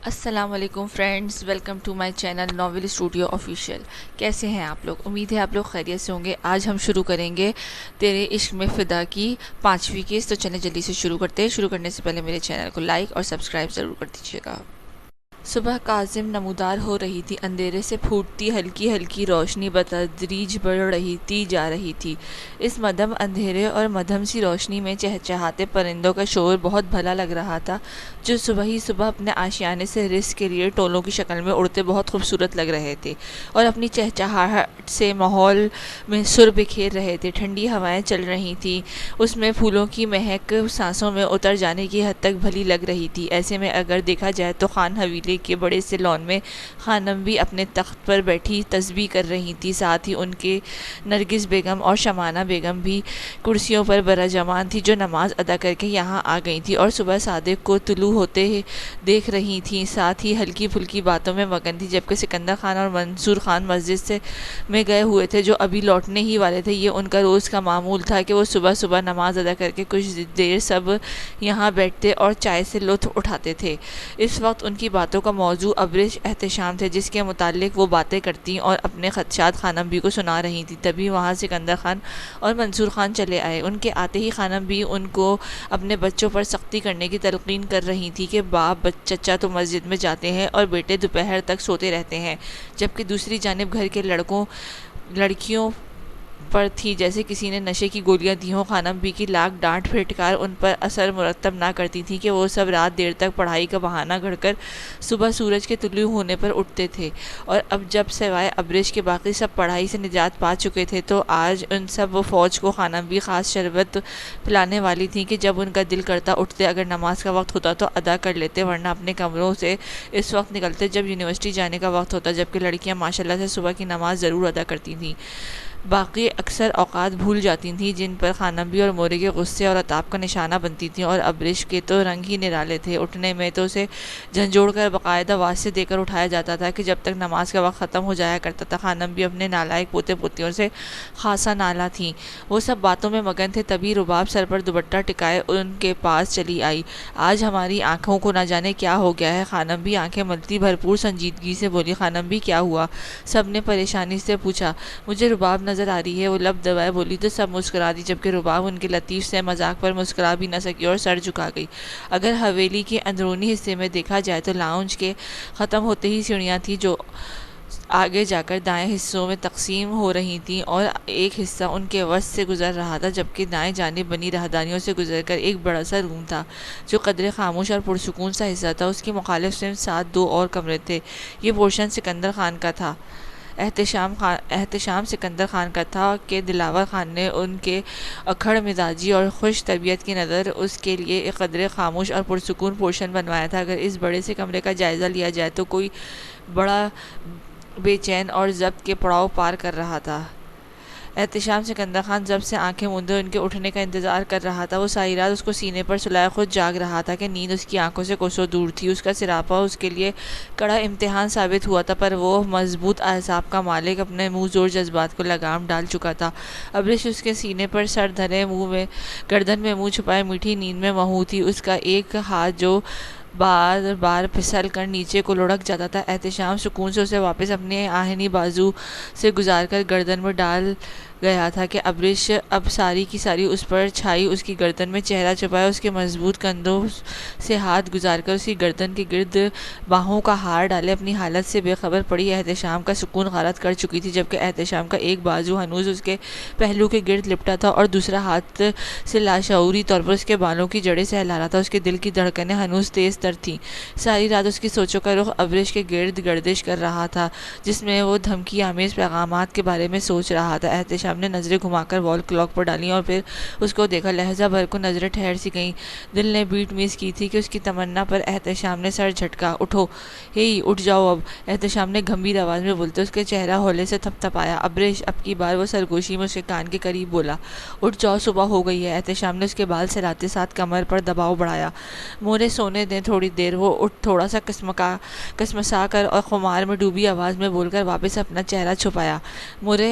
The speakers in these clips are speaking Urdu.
السلام علیکم friends, welcome to my channel novel studio official. کیسے ہیں آپ لوگ؟ امید ہے آپ لوگ خیریت سے ہوں گے۔ آج ہم شروع کریں گے تیرے عشق میں فدا کی 5ویں قسط۔ تو چلیں جلدی سے شروع کرتے ہیں۔ شروع کرنے سے پہلے میرے چینل کو لائک اور سبسکرائب ضرور کر دیجیے گا۔ صبح کاظم نمودار ہو رہی تھی، اندھیرے سے پھوٹتی ہلکی ہلکی روشنی بتدریج بڑھ جا رہی تھی۔ اس مدھم اندھیرے اور مدھم سی روشنی میں چہچہاتے پرندوں کا شور بہت بھلا لگ رہا تھا، جو صبح ہی صبح اپنے آشیانے سے رزق کے لیے ٹولوں کی شکل میں اڑتے بہت خوبصورت لگ رہے تھے اور اپنی چہچہاہٹ سے ماحول میں سر بکھیر رہے تھے۔ ٹھنڈی ہوائیں چل رہی تھیں، اس میں پھولوں کی مہک سانسوں میں اتر جانے کی حد تک بھلی لگ رہی تھی۔ ایسے میں اگر دیکھا جائے تو خان حویلی کے بڑے سے لان میں خانم بھی اپنے تخت پر بیٹھی تسبیح کر رہی تھی، ساتھ ہی ان کے نرگس بیگم اور شمانہ بیگم بھی کرسیوں پر براجمان تھی، جو نماز ادا کر کے یہاں آ گئی تھی اور صبح صادق کو طلوع ہوتے دیکھ رہی تھی، ساتھ ہی ہلکی پھلکی باتوں میں مگن تھی۔ جبکہ سکندر خان اور منصور خان مسجد میں گئے ہوئے تھے، جو ابھی لوٹنے ہی والے تھے۔ یہ ان کا روز کا معمول تھا کہ وہ صبح صبح نماز ادا کر کے کچھ دیر سب یہاں بیٹھتے اور چائے سے لطف اٹھاتے تھے۔ اس وقت ان کی باتوں کا موضوع ابرش احتشام تھے، جس کے متعلق وہ باتیں کرتی اور اپنے خدشات خانم بی کو سنا رہی تھی۔ تبھی وہاں سکندر خان اور منصور خان چلے آئے۔ ان کے آتے ہی خانم بی ان کو اپنے بچوں پر سختی کرنے کی تلقین کر رہی تھی کہ باپ چچا تو مسجد میں جاتے ہیں اور بیٹے دوپہر تک سوتے رہتے ہیں، جبکہ دوسری جانب گھر کے لڑکیوں پر تھی جیسے کسی نے نشے کی گولیاں دی ہوں۔ خانم بی کی لاکھ ڈانٹ پھٹکار ان پر اثر مرتب نہ کرتی تھی کہ وہ سب رات دیر تک پڑھائی کا بہانہ گھڑ کر صبح سورج کے طلوع ہونے پر اٹھتے تھے، اور اب جب سوائے ابرش کے باقی سب پڑھائی سے نجات پا چکے تھے تو آج ان سب فوج کو خانم بی خاص شربت پلانے والی تھی کہ جب ان کا دل کرتا اٹھتے، اگر نماز کا وقت ہوتا تو ادا کر لیتے، ورنہ اپنے کمروں سے اس وقت نکلتے جب یونیورسٹی جانے کا وقت ہوتا، جبکہ لڑکیاں ماشاءاللہ سے صبح کی نماز ضرور ادا کرتی تھیں، باقی اکثر اوقات بھول جاتی تھیں، جن پر خانم بی اور مورے کے غصے اور عتاب کا نشانہ بنتی تھیں۔ اور ابرش کے تو رنگ ہی نرالے تھے، اٹھنے میں تو اسے جھنجھوڑ کر باقاعدہ واسطے دے کر اٹھایا جاتا تھا کہ جب تک نماز کا وقت ختم ہو جایا کرتا تھا۔ خانم بی اپنے نالائق پوتے پوتیوں سے خاصا نالاں تھیں، وہ سب باتوں میں مگن تھے۔ تبھی رباب سر پر دوپٹہ ٹکائے ان کے پاس چلی آئی۔ آج ہماری آنکھوں کو نہ جانے کیا ہو گیا ہے؟ خانم بی آنکھیں ملتی بھرپور سنجیدگی سے بولی۔ خانم بی کیا ہوا؟ سب نے پریشانی سے پوچھا۔ مجھے رباب نظر آ رہی ہے، وہ لب دبائے بولی تو سب مسکرا دی، جبکہ رباب ان کے لطیف سے مذاق پر مسکرا بھی نہ سکی اور سر جھکا گئی۔ اگر حویلی کے اندرونی حصے میں دیکھا جائے تو لاؤنج کے ختم ہوتے ہی سیڑھیاں تھیں، جو آگے جا کر دائیں حصوں میں تقسیم ہو رہی تھیں، اور ایک حصہ ان کے وسط سے گزر رہا تھا، جبکہ دائیں جانب بنی راہداریوں سے گزر کر ایک بڑا سا روم تھا، جو قدرے خاموش اور پرسکون سا حصہ تھا۔ اس کی مخالف سمت 7 دو اور کمرے تھے۔ یہ پورشن سکندر خان کا تھا، احتشام سکندر خان کا تھا کہ دلاور خان نے ان کے اکھڑ مزاجی اور خوش طبیعت کی نظر اس کے لیے ایک قدرے خاموش اور پرسکون پورشن بنوایا تھا۔ اگر اس بڑے سے کمرے کا جائزہ لیا جائے تو کوئی بڑا بے چین اور ضبط کے پڑاؤ پار کر رہا تھا۔ احتشام سکندر خان جب سے آنکھیں موندے ان کے اٹھنے کا انتظار کر رہا تھا۔ وہ ساری رات اس کو سینے پر سلائے خود جاگ رہا تھا کہ نیند اس کی آنکھوں سے کوسوں دور تھی۔ اس کا سراپا اس کے لیے کڑا امتحان ثابت ہوا تھا، پر وہ مضبوط اعصاب کا مالک اپنے منہ زور جذبات کو لگام ڈال چکا تھا۔ ابرش اس کے سینے پر سر دھرے گردن میں منہ چھپائے میٹھی نیند میں مہو تھی، اس کا ایک ہاتھ جو بار بار پھسل کر نیچے کو لڑک جاتا تھا۔ احتشام سکون سے اسے واپس اپنے آہنی بازو سے گزار کر گردن میں ڈال گیا تھا کہ ابرش اب ساری کی ساری اس پر چھائی، اس کی گردن میں چہرہ چھپایا، اس کے مضبوط کندھوں سے ہاتھ گزار کر اس کی گردن کے گرد باہوں کا ہار ڈالے اپنی حالت سے بے خبر پڑی۔ احتشام کا سکون غارت کر چکی تھی، جبکہ احتشام کا ایک بازو ہنوز اس کے پہلو کے گرد لپٹا تھا اور دوسرا ہاتھ سے لاشعوری طور پر اس کے بالوں کی جڑیں سہلا رہا تھا۔ اس کے دل کی دھڑکنیں ہنوز تیز تر تھیں۔ ساری رات اس کی سوچوں کا رخ ابرش کے گرد گردش کر رہا تھا، جس میں وہ دھمکی آمیز پیغامات کے بارے میں سوچ رہا تھا۔ احتشام نے نظریں گھما کر وال کلاک پر ڈالیں اور پھر اس کو دیکھا۔ لہجہ بھر کو نظریں ٹھہر سی گئیں۔ دل نے بیٹ میز کی تھی کہ اس کی تمنا پر احتشام نے سر جھٹکا۔ اٹھو، اٹھ جاؤ اب، احتشام نے گمبھیر آواز میں بولتے اس کے چہرہ ہولے سے تھپ تھپایا۔ ابرش، اب کی بار وہ سرگوشی میں اس کے کان کے قریب بولا۔ اٹھ جاؤ، صبح ہو گئی ہے۔ احتشام نے اس کے بال سہلاتے ساتھ کمر پر دباؤ بڑھایا۔ مورے سونے دیں تھوڑی دیر۔ وہ اٹھ تھوڑا سا کسمسا کر اور خمار میں ڈوبی آواز میں بول کر واپس اپنا چہرہ چھپایا۔ مورے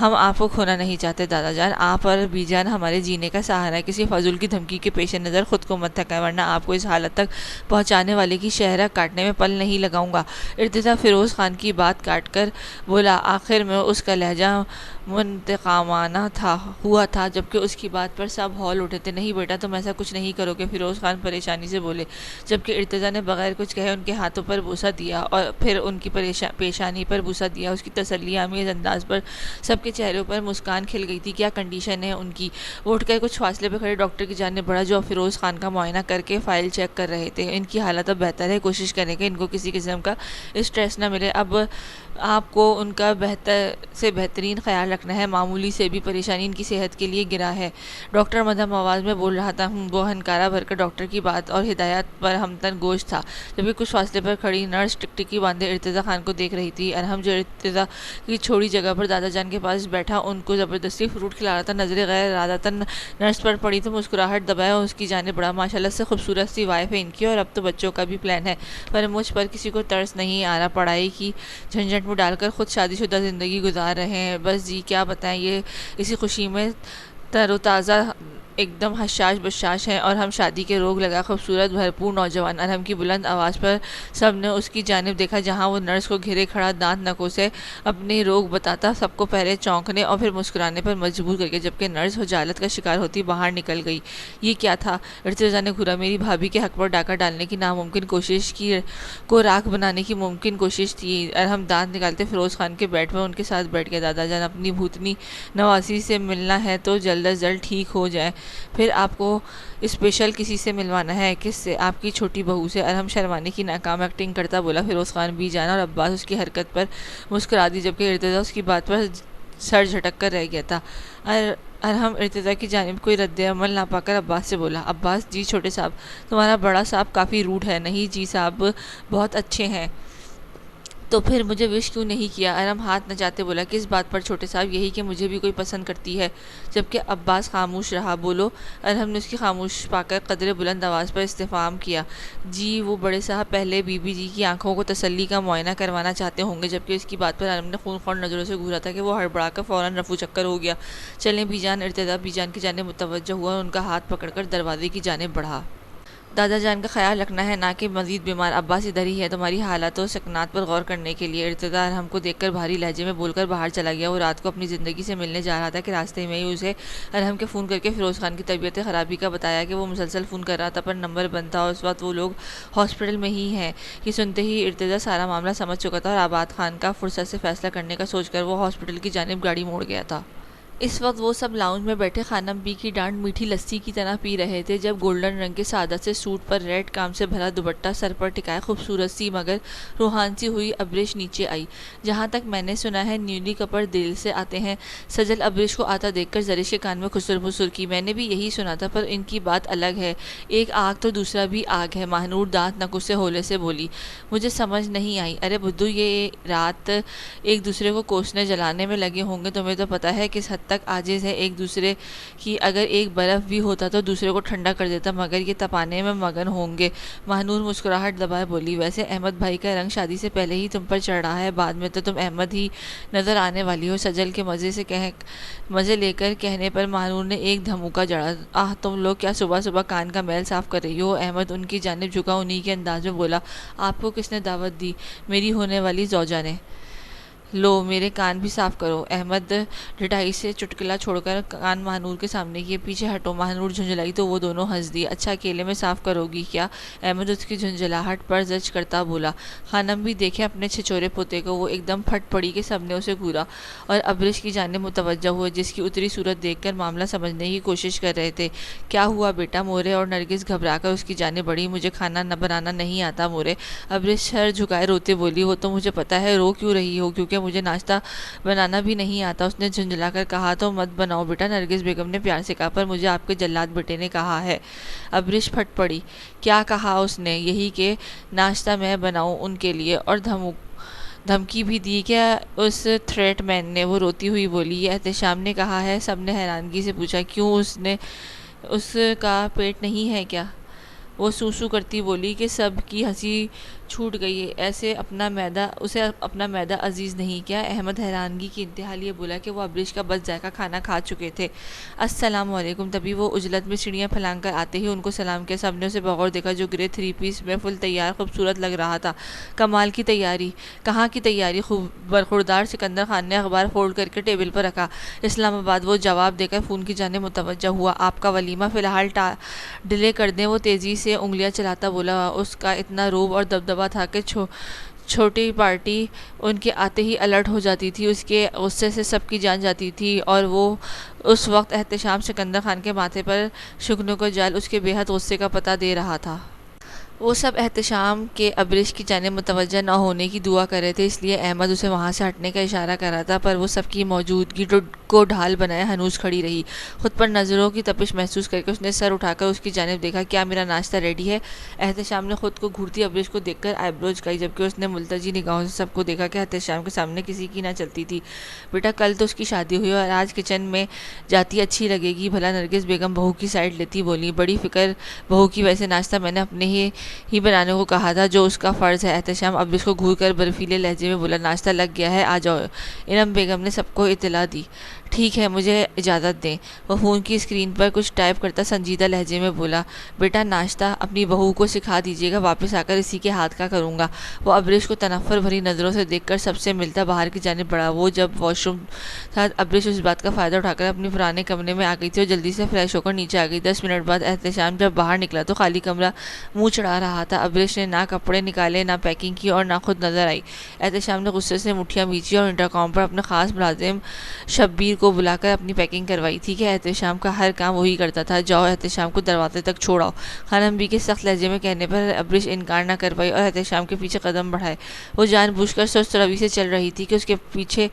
ہم آپ کو کھونا نہیں چاہتے دادا جان، آپ اور بی جان ہمارے جینے کا سہارا ہے، کسی فضول کی دھمکی کے پیش نظر خود کو مت تھکائیں ورنہ آپ کو اس حالت تک پہنچانے والے کی شہرہ کاٹنے میں پل نہیں لگاؤں گا۔ ارتضیٰ فیروز خان کی بات کاٹ کر بولا، آخر میں اس کا لہجہ منتقامانہ ہوا تھا، جبکہ اس کی بات پر سب ہول اٹھے تھے۔ نہیں بیٹا، تم ایسا کچھ نہیں کرو گے، فیروز خان پریشانی سے بولے، جبکہ ارتضیٰ نے بغیر کچھ کہے ان کے ہاتھوں پر بوسہ دیا اور پھر ان کی پیشانی پر بوسہ دیا۔ اس کی تسلی آمیز انداز پر سب کے چہروں پر مسکان کھل گئی تھی۔ کیا کنڈیشن ہے ان کی؟ وہ اٹھ کر کچھ فاصلے پہ کھڑے ڈاکٹر کی جانب بڑھا جو فیروز خان کا معائنہ کر کے فائل چیک کر رہے تھے۔ ان کی حالت اب بہتر ہے، کوشش کریں کہ ان کو کسی قسم کا اسٹریس نہ ملے۔ اب آپ کو ان کا بہتر سے بہترین خیال رکھنا ہے، معمولی سے بھی پریشانی ان کی صحت کے لیے گرا ہے۔ ڈاکٹر مدھم آواز میں بول رہا تھا۔ وہ ہنکارا بھر کر ڈاکٹر کی بات اور ہدایات پر ہمتن گوش تھا، جبکہ کچھ فاصلے پر کھڑی نرس ٹکٹکی باندھے ارتضیٰ خان کو دیکھ رہی تھی۔ ارحم جو ارتضیٰ کی چھوڑی جگہ پر دادا جان کے پاس بیٹھا ان کو زبردستی فروٹ کھلا رہا تھا، نظریں غیر ارادتاً نرس پر پڑی تو مسکراہٹ دبائے اور اس کی جانب بڑھا۔ ماشاءاللہ سے خوبصورت سی وائف ہے ان کی، اور اب تو بچوں کا بھی پلان ہے، پر مجھ پر کسی کو ترس نہیں آ رہا، پڑھائی کی جھنجھٹ میں ڈال کر خود شادی شدہ زندگی گزار رہے ہیں۔ بس جی کیا بتائیں، یہ اسی خوشی میں تر و تازہ ایک دم حشاش بشاش ہیں، اور ہم شادی کے روگ لگا خوبصورت بھرپور نوجوان۔ ارحم کی بلند آواز پر سب نے اس کی جانب دیکھا، جہاں وہ نرس کو گھیرے کھڑا دانت نکوں سے اپنے روگ بتاتا، سب کو پہلے چونکنے اور پھر مسکرانے پر مجبور کر کے، جبکہ نرس حجالت کا شکار ہوتی باہر نکل گئی۔ یہ کیا تھا؟ ارتضیٰ نے گھورا۔ میری بھابھی کے حق پر ڈاکہ ڈالنے کی ناممکن کوشش کو راکھ بنانے کی ممکن کوشش تھی۔ ارحم دانت نکالتے فیروز خان کے بیڈ پر ان کے ساتھ بیٹھ گیا۔ دادا جان، اپنی بھوتنی نواسی سے ملنا ہے تو جلد از جلد ٹھیک ہو جائیں، پھر آپ کو اسپیشل کسی سے ملوانا ہے۔ کس سے؟ آپ کی چھوٹی بہو سے۔ ارحم شرمانے کی ناکام ایکٹنگ کرتا بولا۔ فیروز خان بی جان اور عباس اس کی حرکت پر مسکرا دی، جبکہ ارتضیٰ اس کی بات پر سر جھٹک کر رہ گیا تھا۔ ارحم ارتضیٰ کی جانب کوئی رد عمل نہ پا کر عباس سے بولا، عباس جی چھوٹے صاحب، تمہارا بڑا صاحب کافی روڈ ہے۔ نہیں جی صاحب بہت اچھے ہیں، تو پھر مجھے وش کیوں نہیں کیا؟ ارحم ہاتھ نچاتے بولا، کس بات پر چھوٹے صاحب؟ یہی کہ مجھے بھی کوئی پسند کرتی ہے۔ جبکہ عباس خاموش رہا۔ بولو؟ ارحم نے اس کی خاموش پا کر قدرے بلند آواز پر استفہام کیا۔ جی وہ بڑے صاحب پہلے بی بی جی کی آنکھوں کو تسلی کا معائنہ کروانا چاہتے ہوں گے، جبکہ اس کی بات پر ارحم نے خون خوار نظروں سے گھورا تھا کہ وہ ہڑبڑا کر فوراً رفو چکر ہو گیا۔ چلیں بی جان۔ ارتضیٰ بی جان کی جانب متوجہ ہوا اور ان کا ہاتھ پکڑ کر دروازے کی جانب بڑھا۔ دادا جان کا خیال رکھنا ہے، نہ کہ مزید بیمار۔ عباس ادھر ہی ہے تمہاری حالات و سکنات پر غور کرنے کے لیے۔ ارتضیٰ ارحم کو دیکھ کر بھاری لہجے میں بول کر باہر چلا گیا۔ وہ رات کو اپنی زندگی سے ملنے جا رہا تھا کہ راستے میں ہی اسے ارحم کے فون کر کے فیروز خان کی طبیعت خرابی کا بتایا کہ وہ مسلسل فون کر رہا تھا پر نمبر بند تھا، اور اس وقت وہ لوگ ہاسپٹل میں ہی ہیں۔ یہ سنتے ہی ارتضیٰ سارا معاملہ سمجھ چکا تھا، اور آباد خان کا فرصت سے فیصلہ کرنے کا سوچ کر وہ ہاسپٹل کی جانب گاڑی موڑ گیا تھا۔ اس وقت وہ سب لاؤنج میں بیٹھے خانم بی کی ڈانٹ میٹھی لسی کی طرح پی رہے تھے، جب گولڈن رنگ کے سعادت سے سوٹ پر ریڈ کام سے بھرا دوپٹہ سر پر ٹکائے خوبصورت سی مگر روحان سی ہوئی ابریش نیچے آئی۔ جہاں تک میں نے سنا ہے نیولی کپل دل سے آتے ہیں۔ سجل ابریش کو آتا دیکھ کر زرش کے کان میں خسر پھسر کی۔ میں نے بھی یہی سنا تھا، پر ان کی بات الگ ہے، ایک آگ تو دوسرا بھی آگ ہے۔ ماہنور دانت نکوں سے ہولے سے بولی۔ مجھے سمجھ نہیں آئی۔ ارے بدھو، یہ رات ایک دوسرے کو کوسنے جلانے میں لگے ہوں گے، تمہیں تو پتہ ہے کس حد تک عاجز ہے ایک دوسرے کی۔ اگر ایک برف بھی ہوتا تو دوسرے کو ٹھنڈا کر دیتا، مگر یہ تپانے میں مگن ہوں گے۔ ماہنور مسکراہٹ دبائے بولی، ویسے احمد بھائی کا رنگ شادی سے پہلے ہی تم پر چڑھ رہا ہے، بعد میں تو تم احمد ہی نظر آنے والی ہو۔ سجل کے مزے لے کر کہنے پر ماہنور نے ایک دھموکا جڑا۔ آہ، تم لوگ کیا صبح صبح کان کا میل صاف کر رہی ہو؟ احمد ان کی جانب جھکا انہی کے انداز میں بولا، آپ کو کس نے دعوت دی؟ میری ہونے والی زوجہ نے۔ لو میرے کان بھی صاف کرو۔ احمد ڈھٹائی سے چٹکلا چھوڑ کر کان ماہنور کے سامنے کیے۔ پیچھے ہٹو۔ ماہنور جھنجھلائی تو وہ دونوں ہنس دی۔ اچھا اکیلے میں صاف کرو گی کیا؟ احمد اس کی جھنجھلاہٹ پر زج کرتا بولا۔ خانم بھی دیکھے اپنے چھچورے پوتے کو۔ وہ ایک دم پھٹ پڑی کہ سب نے اسے گھورا اور ابریش کی جانب متوجہ ہوئے، جس کی اتری صورت دیکھ کر معاملہ سمجھنے کی کوشش کر رہے تھے۔ کیا ہوا بیٹا؟ مورے اور نرگس گھبرا کر اس کی جانب بڑھی۔ مجھے کھانا نہ بنانا نہیں آتا مورے، ابریش سر جھکائے روتے بولی۔ وہ تو مجھے پتا ہے، رو کیوں رہی ہو؟ کیونکہ مجھے ناشتہ بنانا بھی نہیں آتا، اس نے جھنجھلا کر کہا۔ تو مت بناؤ بیٹا، نرگس بیگم نے پیار سے کہا، پر مجھے آپ کے جلاد بیٹے نے کہا ہے۔ ابریش پھٹ پڑی۔ کیا کہا اس نے؟ یہی کہ ناشتہ میں بناؤں ان کے لیے، اور دھمکی بھی دی کیا اس تھریٹ مین نے؟ وہ روتی ہوئی بولی، یہ احتشام نے کہا ہے۔ سب نے حیرانگی سے پوچھا، کیوں اس کا پیٹ نہیں ہے کیا؟ وہ سو کرتی بولی کہ سب کی ہنسی چھوٹ گئی ہے، اسے اپنا معدہ عزیز نہیں کیا؟ احمد حیرانگی کی انتہا لیے بولا کہ وہ ابریش کا بد ذائقہ کھانا کھا چکے تھے۔ السلام علیکم۔ تبھی وہ عجلت میں سیڑھیاں پھلانگ کر آتے ہی ان کو سلام کیا۔ سب نے اسے بغور دیکھا جو گرے 3 پیس میں فل تیار خوبصورت لگ رہا تھا۔ کمال کی تیاری؟ کہاں کی تیاری؟ برخوردار سکندر خان نے اخبار فولڈ کر کے ٹیبل پر رکھا۔ اسلام آباد۔ وہ جواب دے کر فون کی جانب متوجہ ہوا۔ آپ کا ولیمہ فی الحال ڈیلے کر دیں۔ وہ تیزی سے انگلیاں چلاتا بولا۔ اس کا اتنا روب اور دبدبا تھا کہ چھوٹی پارٹی ان کے آتے ہی الرٹ ہو جاتی تھی۔ اس کے غصے سے سب کی جان جاتی تھی اور وہ اس وقت احتشام سکندر خان کے ماتھے پر شگنوں کا جال اس کے بے حد غصے کا پتہ دے رہا تھا۔ وہ سب احتشام کے ابریش کی جانب متوجہ نہ ہونے کی دعا کر رہے تھے، اس لیے احمد اسے وہاں سے ہٹنے کا اشارہ کر رہا تھا، پر وہ سب کی موجودگی کو ڈھال بنائے ہنوز کھڑی رہی۔ خود پر نظروں کی تپش محسوس کر کے اس نے سر اٹھا کر اس کی جانب دیکھا۔ کیا میرا ناشتہ ریڈی ہے؟ احتشام نے خود کو گھورتی ابریش کو دیکھ کر آئی بروز جھکائی، جبکہ اس نے ملتجی نگاہوں سے سب کو دیکھا کہ احتشام کے سامنے کسی کی نہ چلتی تھی۔ بیٹا کل تو اس کی شادی ہوئی اور آج کچن میں جاتی اچھی لگے گی، بھلا نرگس بیگم بہو کی سائڈ لیتی بولی۔ بڑی فکر بہو کی، ویسے ناشتہ میں نے اپنے ہی بنانے کو کہا تھا جو اس کا فرض ہے۔ احتشام ابریش کو گھور کر برفیلے لہجے میں بولا۔ ناشتہ لگ گیا ہے، آ جاؤ۔ انعم بیگم نے سب کو اطلاع دی۔ ٹھیک ہے، مجھے اجازت دیں۔ وہ فون کی اسکرین پر کچھ ٹائپ کرتا سنجیدہ لہجے میں بولا۔ بیٹا ناشتہ اپنی بہو کو سکھا دیجیے گا، واپس آ کر اسی کے ہاتھ کا کروں گا۔ وہ ابریش کو تنفر بھری نظروں سے دیکھ کر سب سے ملتا باہر کی جانب بڑھا۔ وہ جب واش روم تھا، ابریش اس بات کا فائدہ اٹھا کر اپنے پرانے کمرے میں آ گئی تھی اور جلدی سے فریش ہو کر نیچے آ گئی۔ 10 منٹ بعد احتشام جب باہر نکلا تو خالی کمرہ منہ چڑھا رہا تھا۔ ابریش نے نہ کپڑے نکالے، نہ پیکنگ کی اور نہ خود نظر آئی۔ احتشام نے غصے سے مٹھیاں بھینچی اور انٹرکام پر اپنے خاص ملازم شبیر کو بلا کر اپنی پیکنگ کروائی تھی کہ احتشام کا ہر کام وہی کرتا تھا۔ جاؤ، احتشام کو دروازے تک چھوڑاؤ۔ خانم بی کے سخت لہجے میں کہنے پر ابریش انکار نہ کر پائی اور احتشام کے پیچھے قدم بڑھائے۔ وہ جان بوجھ کر سست روی سے چل رہی تھی کہ اس کے پیچھے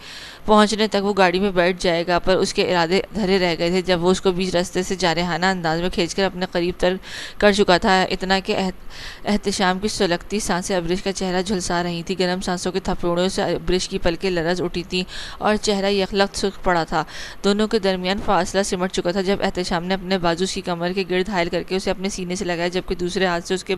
پہنچنے تک وہ گاڑی میں بیٹھ جائے گا، پر اس کے ارادے دھرے رہ گئے تھے جب وہ اس کو بیچ راستے سے جارحانہ انداز میں کھینچ کر اپنے قریب تر کر چکا تھا، اتنا کہ احتشام کی سلگتی سانسیں ابریش کا چہرہ جھلسا رہی تھیں۔ گرم سانسوں کے تھپڑوں سے ابریش کی پلکیں لرز اٹھی تھیں اور چہرہ یکلخت سرخ پڑا تھا۔ دونوں کے درمیان فاصلہ سمٹ چکا تھا جب احتشام نے اپنے بازو اس کی کمر کے گرد حائل کر کے اسے اپنے سینے سے لگایا، جبکہ دوسرے ہاتھ سے اس کے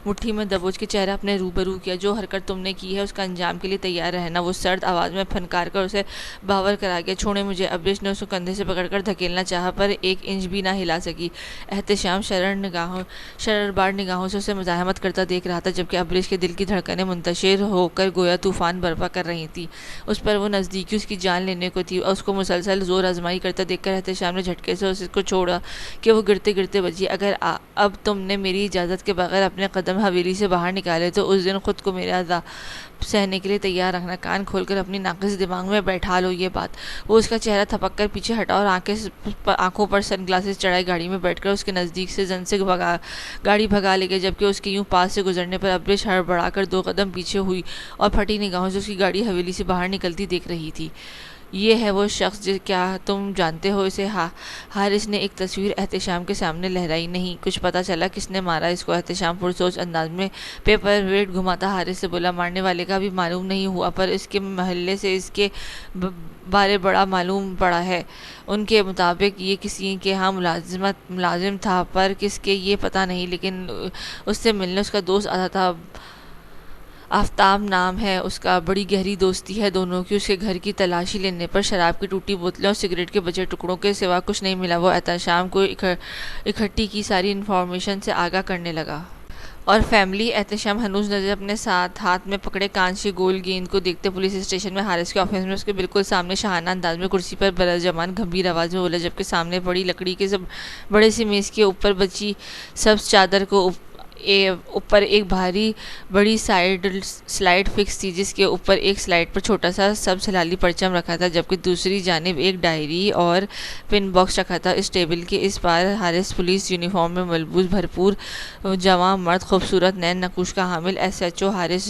مٹھی میں دبوچ کے چہرہ اپنے روبرو کیا۔ جو حرکت تم نے کی ہے اس کا انجام کے لیے تیار رہنا، وہ سرد آواز میں پھنکار کر اسے باور کرا گیا۔ چھوڑیں مجھے۔ ابریش نے اس کو کندھے سے پکڑ کر دھکیلنا چاہا پر 1 انچ بھی نہ ہلا سکی۔ احتشام شرربار نگاہوں سے اسے مزاحمت کرتا دیکھ رہا تھا، جبکہ ابریش کے دل کی دھڑکنیں منتشر ہو کر گویا طوفان برپا کر رہی تھیں۔ اس پر وہ نزدیکی اس کی جان لینے کو تھی اور اس کو مسلسل زور آزمائی کرتا دیکھ کر احتشام نے جھٹکے سے اس کو چھوڑا کہ وہ گرتے گرتے بچی۔ اگر اب تم نے میری اجازت کے بغیر اپنے قدم حویلی سے باہر نکالے تو اس دن خود کو میرے عذاب سہنے کے لیے تیار رکھنا۔ کان کھول کر اپنی ناقص دماغ میں بیٹھا لو یہ بات۔ وہ اس کا چہرہ تھپک کر پیچھے ہٹا اور آنکھوں پر سن گلاسز چڑھائے گاڑی میں بیٹھ کر اس کے نزدیک سے زن سے گاڑی بھگا لے گیا، جبکہ اس کے یوں پاس سے گزرنے پر ابریش ہڑبڑا کر 2 قدم پیچھے ہوئی اور پھٹی نگاہوں سے اس کی گاڑی حویلی سے باہر نکلتی دیکھ رہی تھی۔ یہ ہے وہ شخص، کیا تم جانتے ہو اسے؟ حارث نے ایک تصویر احتشام کے سامنے لہرائی۔ نہیں، کچھ پتا چلا کس نے مارا اس کو؟ احتشام پرسوچ انداز میں پیپر ویٹ گھماتا حارث سے بولا۔ مارنے والے کا بھی معلوم نہیں ہوا، پر اس کے محلے سے اس کے بارے بڑا معلوم پڑا ہے۔ ان کے مطابق یہ کسی کے ہاں ملازم تھا، پر کس کے یہ پتا نہیں، لیکن اس سے ملنے اس کا دوست آتا تھا۔ آفتاب نام ہے اس کا، بڑی گہری دوستی ہے دونوں کی۔ اس کے گھر کی تلاشی لینے پر شراب کی ٹوٹی بوتلیں اور سگریٹ کے بچے ٹکڑوں کے سوا کچھ نہیں ملا۔ وہ احتشام کو اکٹھی کی ساری انفارمیشن سے آگاہ کرنے لگا۔ اور فیملی؟ احتشام ہنوز نظر اپنے ہاتھ میں پکڑے کانچ کی گول گیند کو دیکھتے پولیس اسٹیشن میں حارث کے آفس میں اس کے بالکل سامنے شاہانہ انداز میں کرسی پر برجمان گھمبیر آواز میں بولا، جبکہ سامنے پڑی لکڑی کے بڑے سی میز کے اوپر بچی سبز چادر کو اوپر ایک بھاری بڑی سلائڈ فکس تھی، جس کے اوپر ایک سلائڈ پر چھوٹا سا سبز ہلالی پرچم رکھا تھا، جبکہ دوسری جانب ایک ڈائری اور پن باکس رکھا تھا۔ اس ٹیبل کے اس پار حارث پولیس یونیفارم میں ملبوس بھرپور جوان مرد، خوبصورت نین نقوش کا حامل ایس ایچ او حارث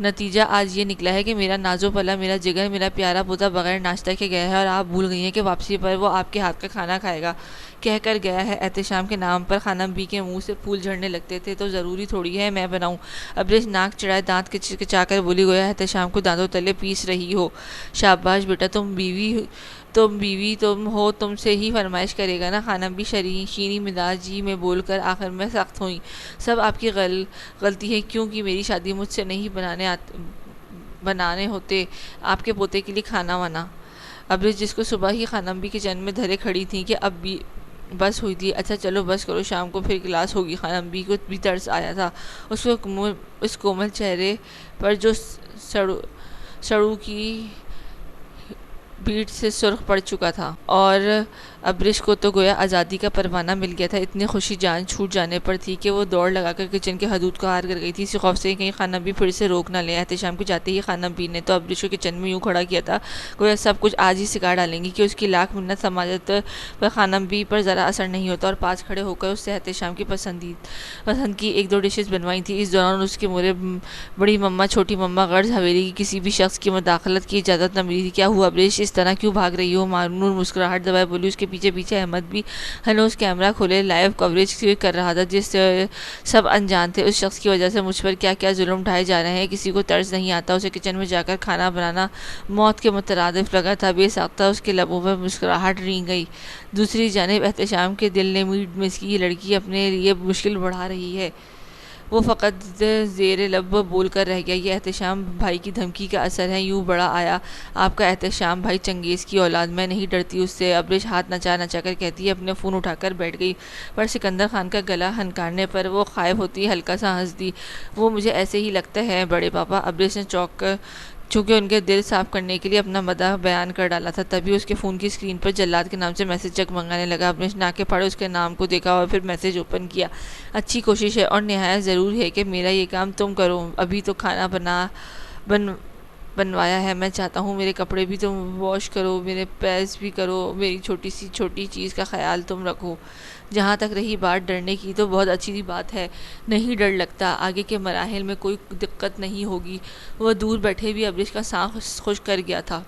نتیجہ آج یہ نکلا ہے کہ میرا نازو پلا، میرا جگر، میرا پیارا پوتا بغیر ناشتہ کے گیا ہے اور آپ بھول گئی ہیں کہ واپسی پر وہ آپ کے ہاتھ کا کھانا کھائے گا، کہہ کر گیا ہے۔ احتشام کے نام پر خانم بی کے منہ سے پھول جھڑنے لگتے تھے تو ضروری تھوڑی ہے میں بناؤں۔ ابریش ناک چڑھائے دانت کچا کر بولی، گویا احتشام کو دانتوں تلے پیس رہی ہو۔ شاباش بیٹا، تم ہو، تم سے ہی فرمائش کرے گا نا۔ خانم بھی شیریں مزاجی میں بول کر آخر میں سخت ہوئیں۔ سب آپ کی غلطی ہے کیونکہ میری شادی مجھ سے نہیں بنانے ہوتے آپ کے پوتے کے لیے کھانا وانا۔ ابریش جس کو صبح ہی خانم بھی کچن میں دھرے کھڑی تھی کہ اب بھی بس ہوئی تھی۔ اچھا چلو بس کرو، شام کو پھر کلاس ہوگی۔ خانم بی کو بھی ترس آیا تھا، اس کومل چہرے پر جو سڑو کی بھیڑ سے سرخ پڑ چکا تھا، اور ابریش کو تو گویا آزادی کا پروانہ مل گیا تھا۔ اتنی خوشی جان چھوٹ جانے پر تھی کہ وہ دوڑ لگا کر کچن کے حدود کو پار کر گئی تھی، اسی خوف سے کہیں خانم بی پھر سے روک نہ لے۔ احتشام کے جاتے ہی خانم بی نے تو ابریش کو کچن میں یوں کھڑا کیا تھا گویا سب کچھ آج ہی سکھا ڈالیں گی کہ اس کی لاکھ منت سماجت پر خانم بی پر ذرا اثر نہیں ہوتا، اور پاس کھڑے ہو کر اس سے احتشام کی پسند کی ایک دو ڈشز بنوائی تھی۔ اس دوران اس کے مورے بڑی مما، چھوٹی مما، غرض حویلی کی کسی بھی شخص کی مداخلت کی اجازت نہ ملی تھی۔ کیا ہوا ابریش، اس طرح کیوں بھاگ رہی ہو؟ مانور مسکراہٹ دبائے بولی۔ اس کے پیچھے پیچھے احمد بھی ہنوز کیمرہ کھولے لائیو کوریج کر رہا تھا، جس سے سب انجان تھے۔ اس شخص کی وجہ سے مجھ پر کیا کیا ظلم ڈھائے جا رہے ہیں، کسی کو طرز نہیں آتا۔ اسے کچن میں جا کر کھانا بنانا موت کے مترادف لگا تھا۔ بے ساختہ اس کے لبوں پر مسکراہٹ رینگ گئی۔ دوسری جانب احتشام کے دل نے میڈ مس کی، یہ لڑکی اپنے لیے مشکل بڑھا رہی ہے۔ وہ فقط زیر لب بول کر رہ گیا، یہ احتشام بھائی کی دھمکی کا اثر ہے، یوں بڑا آیا آپ کا احتشام بھائی چنگیز کی اولاد، میں نہیں ڈرتی اس سے۔ ابریش ہاتھ نچا نچا کر کہتی ہے، اپنے فون اٹھا کر بیٹھ گئی، پر سکندر خان کا گلا ہنکارنے پر وہ خائف ہوتی ہلکا سا ہنس دی۔ وہ مجھے ایسے ہی لگتا ہے بڑے پاپا۔ ابریش نے چونکہ ان کے دل صاف کرنے کے لیے اپنا مداح بیان کر ڈالا تھا، تبھی اس کے فون کی اسکرین پر جلاد کے نام سے میسج جگمگانے لگا۔ ابریش ناکے پھاڑے اس کے نام کو دیکھا اور پھر میسج اوپن کیا۔ اچھی کوشش ہے اور نہایت ضرور ہے کہ میرا یہ کام تم کرو، ابھی تو کھانا بنوایا ہے، میں چاہتا ہوں میرے کپڑے بھی تم واش کرو، میرے پریس بھی کرو، میری چھوٹی چیز کا خیال تم رکھو۔ جہاں تک رہی بات ڈرنے کی، تو بہت اچھی بات ہے، نہیں ڈر لگتا، آگے کے مراحل میں کوئی دقت نہیں ہوگی۔ وہ دور بیٹھے بھی ابریش کا سانس خشک کر گیا تھا۔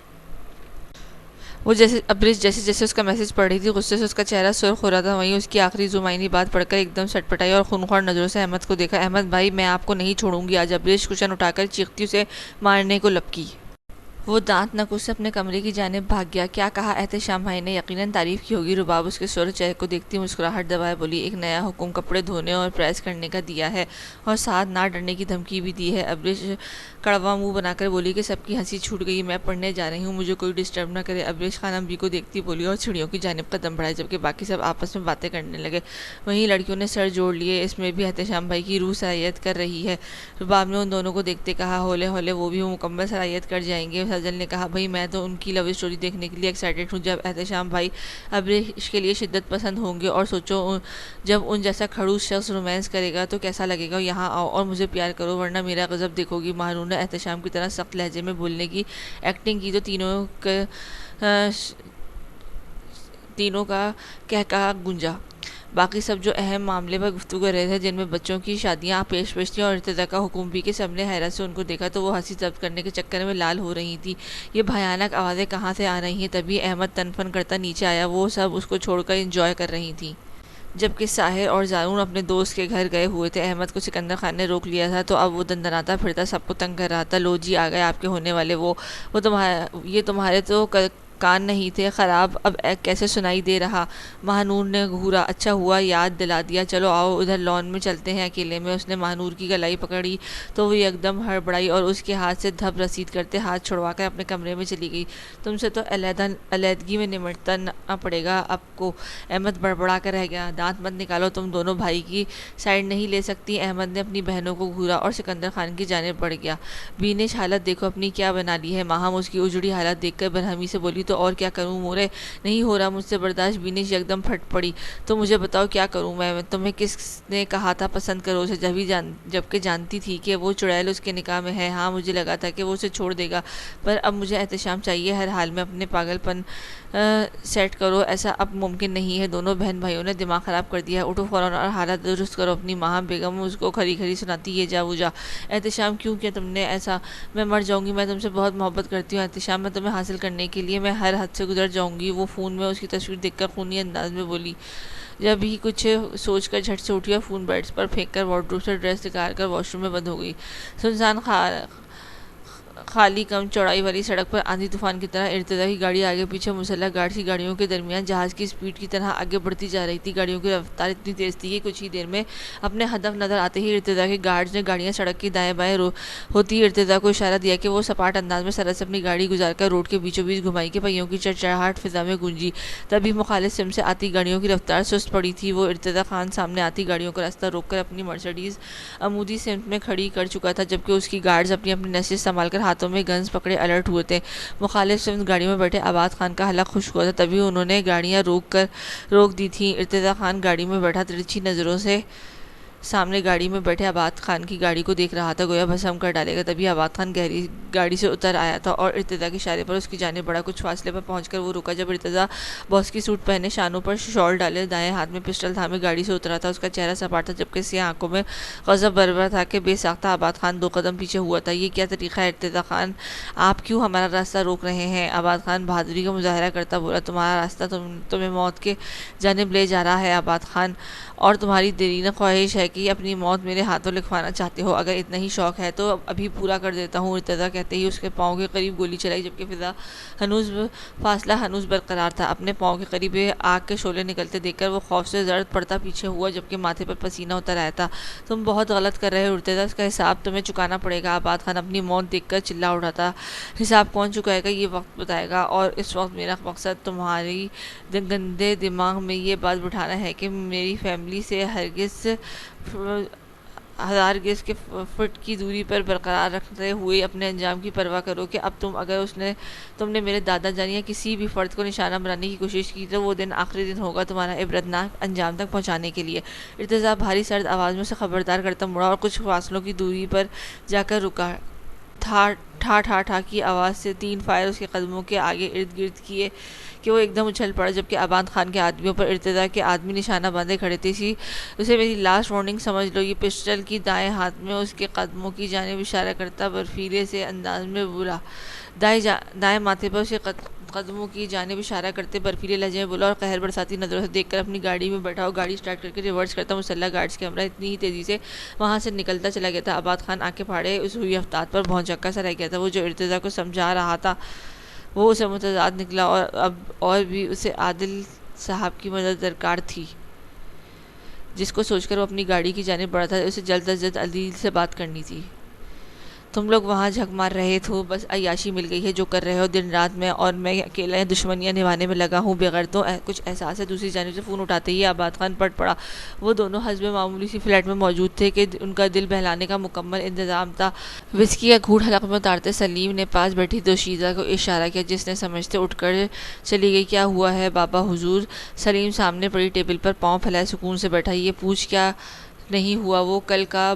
ابریش جیسے اس کا میسج پڑھ رہی تھی، غصے سے اس کا چہرہ سرخ ہو رہا تھا، وہیں اس کی آخری زمینی بات پڑھ کر ایک دم سٹپٹائی اور خونخوار نظروں سے احمد کو دیکھا۔ احمد بھائی، میں آپ کو نہیں چھوڑوں گی آج۔ ابریش کشن اٹھا کر چیختی اسے مارنے کو لپکی۔ وہ دانت نکوچ سے اپنے کمرے کی جانب بھاگ گیا۔ کیا کہا احتشام بھائی نے؟ یقیناً تعریف کی ہوگی۔ رباب اس کے سرخ چہرے کو دیکھتی مسکراہٹ دبائے بولی، ایک نیا حکم کپڑے دھونے اور پریس کرنے کا دیا ہے، اور ساتھ نہ ڈرنے کی دھمکی بھی دی ہے۔ ابریش کڑوا منہ بنا کر بولی کہ سب کی ہنسی چھوٹ گئی، میں پڑھنے جا رہی ہوں، مجھے کوئی ڈسٹرب نہ کرے۔ ابریش خانم بی کو دیکھتی بولی اور چھڑیوں کی جانب قدم بڑھائے، جبکہ باقی سب آپس میں باتیں کرنے لگے۔ وہیں لڑکیوں نے سر جوڑ لیے، اس میں بھی احتشام بھائی کی روح سرایت کر رہی ہے۔ رباب نے ان دونوں کو دیکھتے کہا، ہولے ہولے وہ بھی مکمل سرایت کر جائیں گے۔ سجل نے کہا، بھائی میں تو ان کی لو اسٹوری دیکھنے کے لیے ایکسائٹیڈ ہوں۔ جب احتشام بھائی ابریش کے لیے شدت پسند ہوں گے، اور سوچو جب ان جیسا کھڑوس شخص رومانس کرے گا تو کیسا لگے گا۔ یہاں آؤ اور مجھے پیار کرو ورنہ میرا غضب دیکھو گی۔ مہرور نے احتشام کی طرح سخت لہجے میں بولنے کی ایکٹنگ کی تو تینوں کا قہقہہ گونجا۔ باقی سب جو اہم معاملے پر گفتگو کر رہے تھے، جن میں بچوں کی شادیاں، پیشیاں اور ارتقاء کا حکم بھی، کہ سب نے حیرت سے ان کو دیکھا تو وہ ہنسی ضبط کرنے کے چکر میں لال ہو رہی تھی۔ یہ بھیانک آوازیں کہاں سے آ رہی ہیں؟ تبھی احمد تن فن کرتا نیچے آیا۔ وہ سب اس کو چھوڑ کر انجوائے کر رہی تھیں، جبکہ ساحر اور زارون اپنے دوست کے گھر گئے ہوئے تھے۔ احمد کو سکندر خان نے روک لیا تھا تو اب وہ دندناتا پھرتا سب کو تنگ کر رہا تھا۔ لو جی، آ گئے آپ کے ہونے والے۔ یہ تمہارے تو کان نہیں تھے خراب، اب کیسے سنائی دے رہا؟ مہنور نے گھورا۔ اچھا ہوا یاد دلا دیا، چلو آؤ ادھر لان میں چلتے ہیں اکیلے میں۔ اس نے مہنور کی گلائی پکڑی تو وہ ایک دم ہڑبڑائی اور اس کے ہاتھ سے دھپ رسید کرتے ہاتھ چھڑوا کر اپنے کمرے میں چلی گئی۔ تم سے تو علیحدگی میں نمٹنا پڑے گا اب کو۔ احمد بڑبڑا کر رہ گیا، دانت مت نکالو، تم دونوں بھائی کی سائڈ نہیں لے سکتی۔ احمد نے اپنی بہنوں کو گھورا اور سکندر خان کی جانب بڑھ گیا۔ بینش حالت دیکھو اپنی کیا بنا لی ہے۔ ماہم اس کی اجڑی حالت دیکھ کر برہمی سے بولی، تو اور کیا کروں مورے، نہیں ہو رہا مجھ سے برداشت۔ بینش یکدم پھٹ پڑی۔ تو مجھے بتاؤ کیا کروں میں؟ تمہیں کس نے کہا تھا پسند کرو اسے، جبکہ جانتی تھی کہ وہ چڑیل اس کے نکاح میں ہے۔ ہاں مجھے لگا تھا کہ وہ اسے چھوڑ دے گا، پر اب مجھے احتشام چاہیے۔ ہر حال میں اپنے پاگل پن سیٹ کرو، ایسا اب ممکن نہیں ہے۔ دونوں بہن بھائیوں نے دماغ خراب کر دیا ہے، اٹھو فوراً اور حالات درست کرو اپنی۔ ماں بیگم اس کو کھری کھری سناتی، یہ جا وہ جا، احتشام کیوں کیا تم نے ایسا؟ میں مر جاؤں گی، میں تم سے بہت محبت کرتی ہوں احتشام، میں تمہیں حاصل کرنے کے لیے میں ہر حد سے گزر جاؤں گی۔ وہ فون میں اس کی تصویر دیکھ کر خونی انداز میں بولی۔ جب ہی کچھ سوچ کر جھٹ سے اٹھی اور فون بیڈ پر پھینک کر وارڈروب سے ڈریس نکال کر واش روم میں بند ہو گئی۔ سنسان خالی کم چوڑائی والی سڑک پر آندھی طوفان کی طرح ارتضیٰ کی گاڑی آگے پیچھے مسلح گارڈز کی گاڑیوں کے درمیان جہاز کی سپیڈ کی طرح آگے بڑھتی جا رہی تھی۔ گاڑیوں کی رفتار اتنی تیز تھی کہ کچھ ہی دیر میں اپنے ہدف نظر آتے ہی ارتضیٰ کے گارڈز نے گاڑیاں سڑک کی دائیں بائیں ہوتی ارتضیٰ کو اشارہ دیا کہ وہ سپاٹ انداز میں سرعت سے اپنی گاڑی گزار کر روڈ کے بیچوں بیچ گھمائی کہ پہیوں کی چڑچڑاہٹ فضا میں گونجی۔ تبھی مخالف سمت سے آتی گاڑیوں کی رفتار سست پڑی تھی۔ وہ ارتضیٰ خان سامنے آتی گاڑیوں کا راستہ روک کر اپنی مرسیڈیز عمودی سمت میں کھڑی کر چکا تھا، جبکہ اس کی گارڈز اپنی اپنی نشست سنبھال کر ہاتھوں میں گنز پکڑے الرٹ ہوئے تھے۔ مخالف سمت گاڑی میں بیٹھے آباد خان کا حلق خشک ہوا تھا، تبھی انہوں نے گاڑیاں روک دی تھیں۔ ارتضیٰ خان گاڑی میں بیٹھا ترچھی نظروں سے سامنے گاڑی میں بیٹھے آباد خان کی گاڑی کو دیکھ رہا تھا، گویا بھسم کر ڈالے گا۔ تبھی آباد خان گاڑی سے اتر آیا تھا اور ارتضیٰ کے اشارے پر اس کی جانب بڑھا۔ کچھ فاصلے پر پہنچ کر وہ رکا جب ارتضیٰ باس کی سوٹ پہنے، شانوں پر شال ڈالے، دائیں ہاتھ میں پسٹل تھامے گاڑی سے اترا تھا۔ اس کا چہرہ سپاٹ تھا، جبکہ سیاہ آنکھوں میں غضب بربر تھا کہ بے ساختہ آباد خان 2 قدم پیچھے ہوا تھا۔ یہ کیا طریقہ ہے ارتضیٰ خان، آپ کیوں ہمارا راستہ روک رہے ہیں؟ آباد خان بہادری کا مظاہرہ کرتا بولا۔ تمہارا راستہ تمہیں موت کے جانب لے جا رہا ہے آباد خان، اور تمہاری دیرینہ خواہش ہے کہ اپنی موت میرے ہاتھوں لکھوانا چاہتے ہو۔ اگر اتنا ہی شوق ہے تو ابھی پورا کر دیتا ہوں۔ ارتضیٰ کہتے ہی اس کے پاؤں کے قریب گولی چلائی، جبکہ فاصلہ ہنوز برقرار تھا۔ اپنے پاؤں کے قریب آگ کے شعلے نکلتے دیکھ کر وہ خوف سے زرد پڑتا پیچھے ہوا، جبکہ ماتھے پر پسینہ اتر آیا تھا۔ تم بہت غلط کر رہے ہو ارتضیٰ، اس کا حساب تمہیں چکانا پڑے گا۔ آباد خان اپنی موت دیکھ کر چلا اٹھا تھا۔ حساب کون چکائے گا یہ وقت بتائے گا، اور اس وقت میرا مقصد تمہاری گندے دماغ میں یہ بات بٹھانا ہے کہ میری فیملی سے ہزار گز کے فٹ کی دوری پر برقرار رکھتے ہوئے اپنے انجام کی پرواہ کرو کہ اب تم نے میرے دادا جان یا کسی بھی فرد کو نشانہ بنانے کی کوشش کی تو وہ دن آخری دن ہوگا تمہارا عبرتناک انجام تک پہنچانے کے لیے۔ ارتضیٰ بھاری سرد آواز میں سے خبردار کرتا مڑا اور کچھ فاصلوں کی دوری پر جا کر رکا۔ ٹھا ٹھا ٹھا کی آواز سے 3 فائر اس کے قدموں کے آگے ارد گرد کیے کہ وہ ایک دم اچھل پڑا، جبکہ آباد خان کے آدمیوں پر ارتضیٰ کے آدمی نشانہ باندھے کھڑے تھے۔ اسے میری لاسٹ وارننگ سمجھ لو۔ یہ پسٹل کی دائیں ہاتھ میں اس کے قدموں کی جانب اشارہ کرتا برفیلے سے انداز میں بولا۔ دائیں ماتھے پر اسے قدموں کی جانب اشارہ کرتے برفیلے لہجے میں بولا اور قہر برساتی نظروں سے دیکھ کر اپنی گاڑی میں بیٹھا اور گاڑی سٹارٹ کر کے ریورس کرتا مسلح گارڈز کے ہمراہ اتنی ہی تیزی سے وہاں سے نکلتا چلا گیا تھا۔ آباد خان آنکھیں پھاڑے اس ہوئی افتاد پر بھونچکا سا رہ گیا تھا۔ وہ جو ارتضیٰ کو سمجھا رہا تھا وہ اسے متضاد نکلا، اور اب اور بھی اسے عادل صاحب کی مدد درکار تھی، جس کو سوچ کر وہ اپنی گاڑی کی جانب بڑھا تھا۔ اسے جلد از جلد عدیل سے بات کرنی تھی۔ تم لوگ وہاں جھک مار رہے تھو، بس عیاشی مل گئی ہے جو کر رہے ہو دن رات میں، اور میں اکیلا دشمنیاں نبھانے میں لگا ہوں بغیر تو کچھ احساس ہے۔ دوسری جانب سے فون اٹھاتے ہی آباد خان پٹ پڑا۔ وہ دونوں حسب معمولی سی فلیٹ میں موجود تھے کہ ان کا دل بہلانے کا مکمل انتظام تھا۔ وسکی کا گھونٹ حلق میں اتارتے سلیم نے پاس بیٹھی دوشیزہ کو اشارہ کیا، جس نے سمجھتے اٹھ کر چلی گئی۔ کیا ہوا ہے بابا حضور؟ سلیم سامنے پڑی ٹیبل پر پاؤں پھیلائے سکون سے بیٹھا۔ یہ پوچھ کیا نہیں ہوا؟ وہ کل کا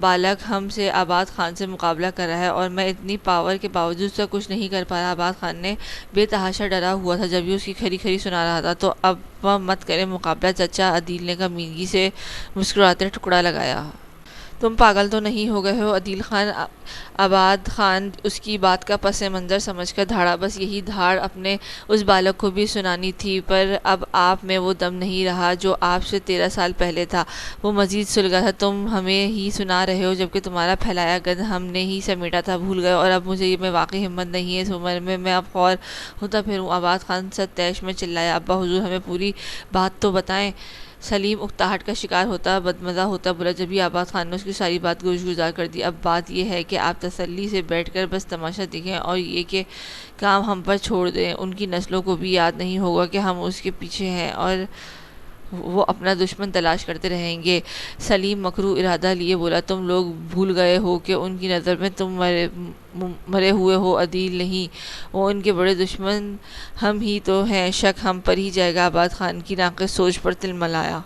بالغ ہم سے آباد خان سے مقابلہ کر رہا ہے، اور میں اتنی پاور کے باوجود سے کچھ نہیں کر پا رہا۔ آباد خان نے بے تحاشا ڈرا ہوا تھا جب یہ اس کی کھری کھری سنا رہا تھا۔ تو اب مت کرے مقابلہ چچا، عدیل نے غمگینی سے مسکراتے ٹکڑا لگایا۔ تم پاگل تو نہیں ہو گئے ہو عدیل خان؟ آباد خان اس کی بات کا پس منظر سمجھ کر دھاڑا۔ بس یہی دھاڑ اپنے اس بالغ کو بھی سنانی تھی، پر اب آپ میں وہ دم نہیں رہا جو آپ سے 13 سال پہلے تھا۔ وہ مزید سلگا تھا۔ تم ہمیں ہی سنا رہے ہو، جبکہ تمہارا پھیلایا گند ہم نے ہی سمیٹا تھا، بھول گئے؟ اور اب مجھے میں واقعی ہمت نہیں ہے اس عمر میں اب خور ہوتا پھروں۔ آباد خان سد تیش میں چلایا۔ ابا حضور ہمیں پوری بات تو بتائیں۔ سلیم اکتاہٹ کا شکار ہوتا بدمزہ ہوتا بولا، جبھی آباد خان نے اس کی ساری بات گوش گزار کر دی۔ اب بات یہ ہے کہ آپ تسلی سے بیٹھ کر بس تماشا دیکھیں، اور یہ کہ کام ہم پر چھوڑ دیں۔ ان کی نسلوں کو بھی یاد نہیں ہوگا کہ ہم اس کے پیچھے ہیں، اور وہ اپنا دشمن تلاش کرتے رہیں گے۔ سلیم مکروہ ارادہ لیے بولا، تم لوگ بھول گئے ہو کہ ان کی نظر میں تم مرے ہوئے ہو، عدیل نہیں۔ وہ ان کے بڑے دشمن ہم ہی تو ہیں، شک ہم پر ہی جائے گا۔ آباد خان کی ناقص سوچ پر تلملایا۔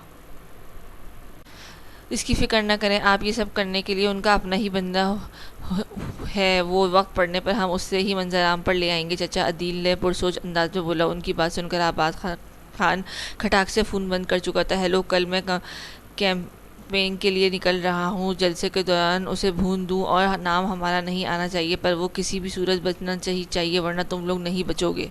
اس کی فکر نہ کریں، آپ یہ سب کرنے کے لیے ان کا اپنا ہی بندہ ہے، وہ وقت پڑنے پر ہم اس سے ہی منظر عام پر لے آئیں گے۔ چچا عدیل نے پرسوچ انداز میں بولا۔ ان کی بات سن کر آباد خان کھٹاک سے فون بند کر چکا تھا۔ ہیلو، کل میں کیمپنگ کے لیے نکل رہا ہوں، جلسے کے دوران اسے بھون دوں اور نام ہمارا نہیں آنا چاہیے، پر وہ کسی بھی صورت بچنا چاہیے، ورنہ تم لوگ نہیں بچو گے۔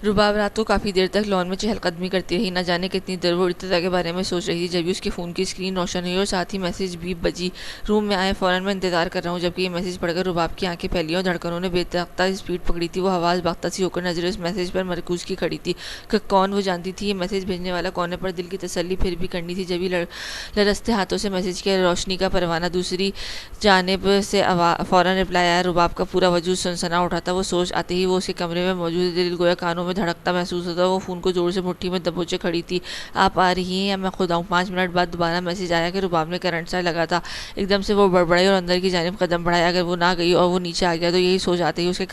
رباب رات کو کافی دیر تک لان میں چہل قدمی کرتی رہی، نہ جانے کتنی دیر وہ ارتضیٰ کے بارے میں سوچ رہی تھی، جبھی اس کے فون کی اسکرین روشن ہوئی اور ساتھ ہی میسج بھی بجی۔ روم میں آئے، فوراً میں انتظار کر رہا ہوں۔ جبکہ یہ میسج پڑھ کر رباب کی آنکھیں پھیلی اور دھڑکنوں نے بے تختہ اسپیڈ پکڑی تھی۔ وہ حواس باختہ سی ہو کر نظریں اس میسج پر مرکوز کی کھڑی تھی کہ کون؟ وہ جانتی تھی یہ میسج بھیجنے والا کون ہے، پر دل کی تسلی پھر بھی کرنی تھی۔ جبھی لرزتے ہاتھوں سے میسج کی روشنی کا پروانہ دوسری جانب سے فوراً رپلائی آیا۔ رباب کا پورا وجود سنسنا اٹھا تھا۔ وہ سوچ آتے ہی وہ اس کے کمرے میں موجود دل گویا کانوں میں دھڑکتا محسوس ہوتا۔ وہ فون کو زور سے مٹھی میں دبوچے کھڑی تھی۔ آپ آ رہی ہیں یا میں خود آؤں؟ 5 منٹ بعد دوبارہ میسج آیا کہ رباب نے کرنٹ سا لگا تھا۔ ایک دم سے وہ بڑبڑائی اور اندر کی جانب قدم بڑھائے۔ اگر وہ نہ گئی اور وہ نیچے آ گیا تو یہی سوچ آتے ہی اس کے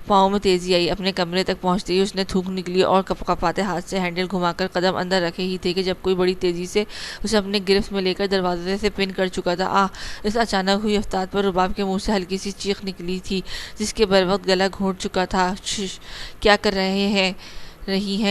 پاؤں میں تیزی آئی۔ اپنے کمرے تک پہنچتے ہی اس نے تھوک نکلی اور کپکپاتے ہاتھ سے ہینڈل گھما کر قدم اندر رکھے ہی تھے کہ جب کوئی بڑی تیزی سے اسے اپنے گرفت میں لے کر دروازے سے پن کر چکا تھا۔ اس اچانک ہوئی افتاد پر رباب کے منہ سے ہلکی سی چیخ نکلی تھی جس کے بروقت گلا گھونٹ چکا تھا۔ کیا کر رہی ہیں؟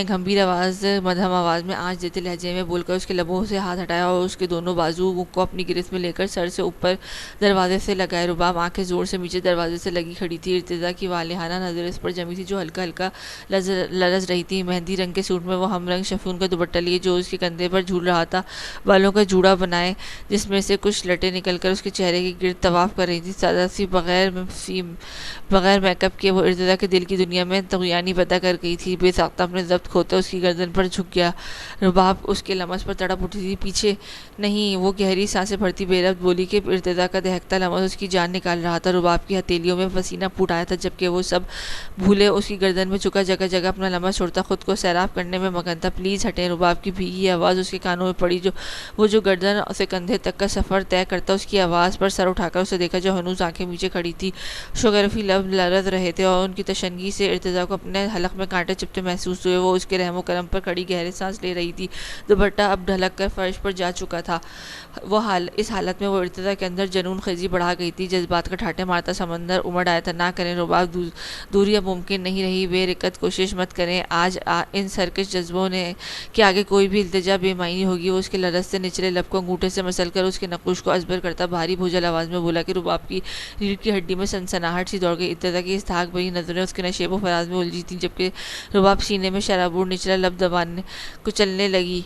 گھمبیر آواز مدھم آواز میں آنچ دیتے لہجے میں بول کر اس کے لبوں سے ہاتھ ہٹایا اور اس کے دونوں بازو کو اپنی گرفت میں لے کر سر سے اوپر دروازے سے لگائے۔ رباب آنکھیں زور سے نیچے دروازے سے لگی کھڑی تھی۔ ارتضیٰ کی والہانہ نظر اس پر جمی تھی جو ہلکا ہلکا لرز رہی تھی۔ مہندی رنگ کے سوٹ میں وہ ہم رنگ شفون کا دوپٹہ لیے جو اس کے کندھے پر جھول رہا تھا، بالوں کا جوڑا بنائے جس میں سے کچھ لٹیں نکل کر اس کے چہرے کے گرد طواف کر رہی تھی۔ سادہ سی بغیر میک اپ کے وہ ارتضیٰ کے دل کی دنیا میں طغیانی پیدا کر گئی تھی۔ بے ساختہ اپنے ضبط کھوتے اس کی گردن پر جھک گیا۔ رباب اس کے لمس پر تڑپ اٹھی تھی۔ پیچھے نہیں، وہ گہری سانسیں بھرتی بے ربط بولی کہ ارتضیٰ کا دہکتا لمس اس کی جان نکال رہا تھا۔ رباب کی ہتھیلیوں میں پسینہ پھوٹ آیا تھا جبکہ وہ سب بھولے اس کی گردن میں چکا جگہ جگہ اپنا لمس چھوڑتا خود کو سیراب کرنے میں مگن تھا۔ پلیز ہٹیں۔ رباب کی بھیگی آواز اس کے کانوں میں پڑی۔ وہ جو گردن سے کندھے تک کا سفر طے کرتا اس کی آواز پر سر اٹھا کر اسے دیکھا جو ہنوز آنکھیں میچے کھڑی تھی۔ شوگرفی لب لرز رہے تھے اور ان کی تشنگی سے ارتضیٰ کو اپنے حلق میں کانٹے چبھتے محسوس ہوئے۔ وہ اس کے رحم و کرم پر کھڑی گہرے سانس لے رہی تھی۔ دوپٹہ اب ڈھلک کر فرش پر جا چکا تھا۔ اس حالت میں وہ ارتضیٰ کے اندر جنون خیزی بڑھا گئی تھی۔ جذبات کا ٹھاٹھے مارتا سمندر امڑ آیا تھا۔ نہ کریں رباب، دوری اب ممکن نہیں رہی۔ بے رکت کوشش مت کریں۔ آج ان سرکش جذبوں کے آگے کوئی بھی التجا بے معنی ہوگی۔ وہ اس کے لرزتے نچلے لب کو انگوٹھے سے مسل کر اس کے نقوش کو ازبر کرتا بھاری بھوجل آواز میں بولا کہ رباب کی ریڑھ کی ہڈی میں سنسناہٹ سی دوڑ گئی۔ ارتضیٰ کی اس دھاک بھری نظریں اس کے نشیب و فراز میں الجھی تھیں جبکہ رباب سینے میں شرابور نچلا لب دبانے کچلنے لگی۔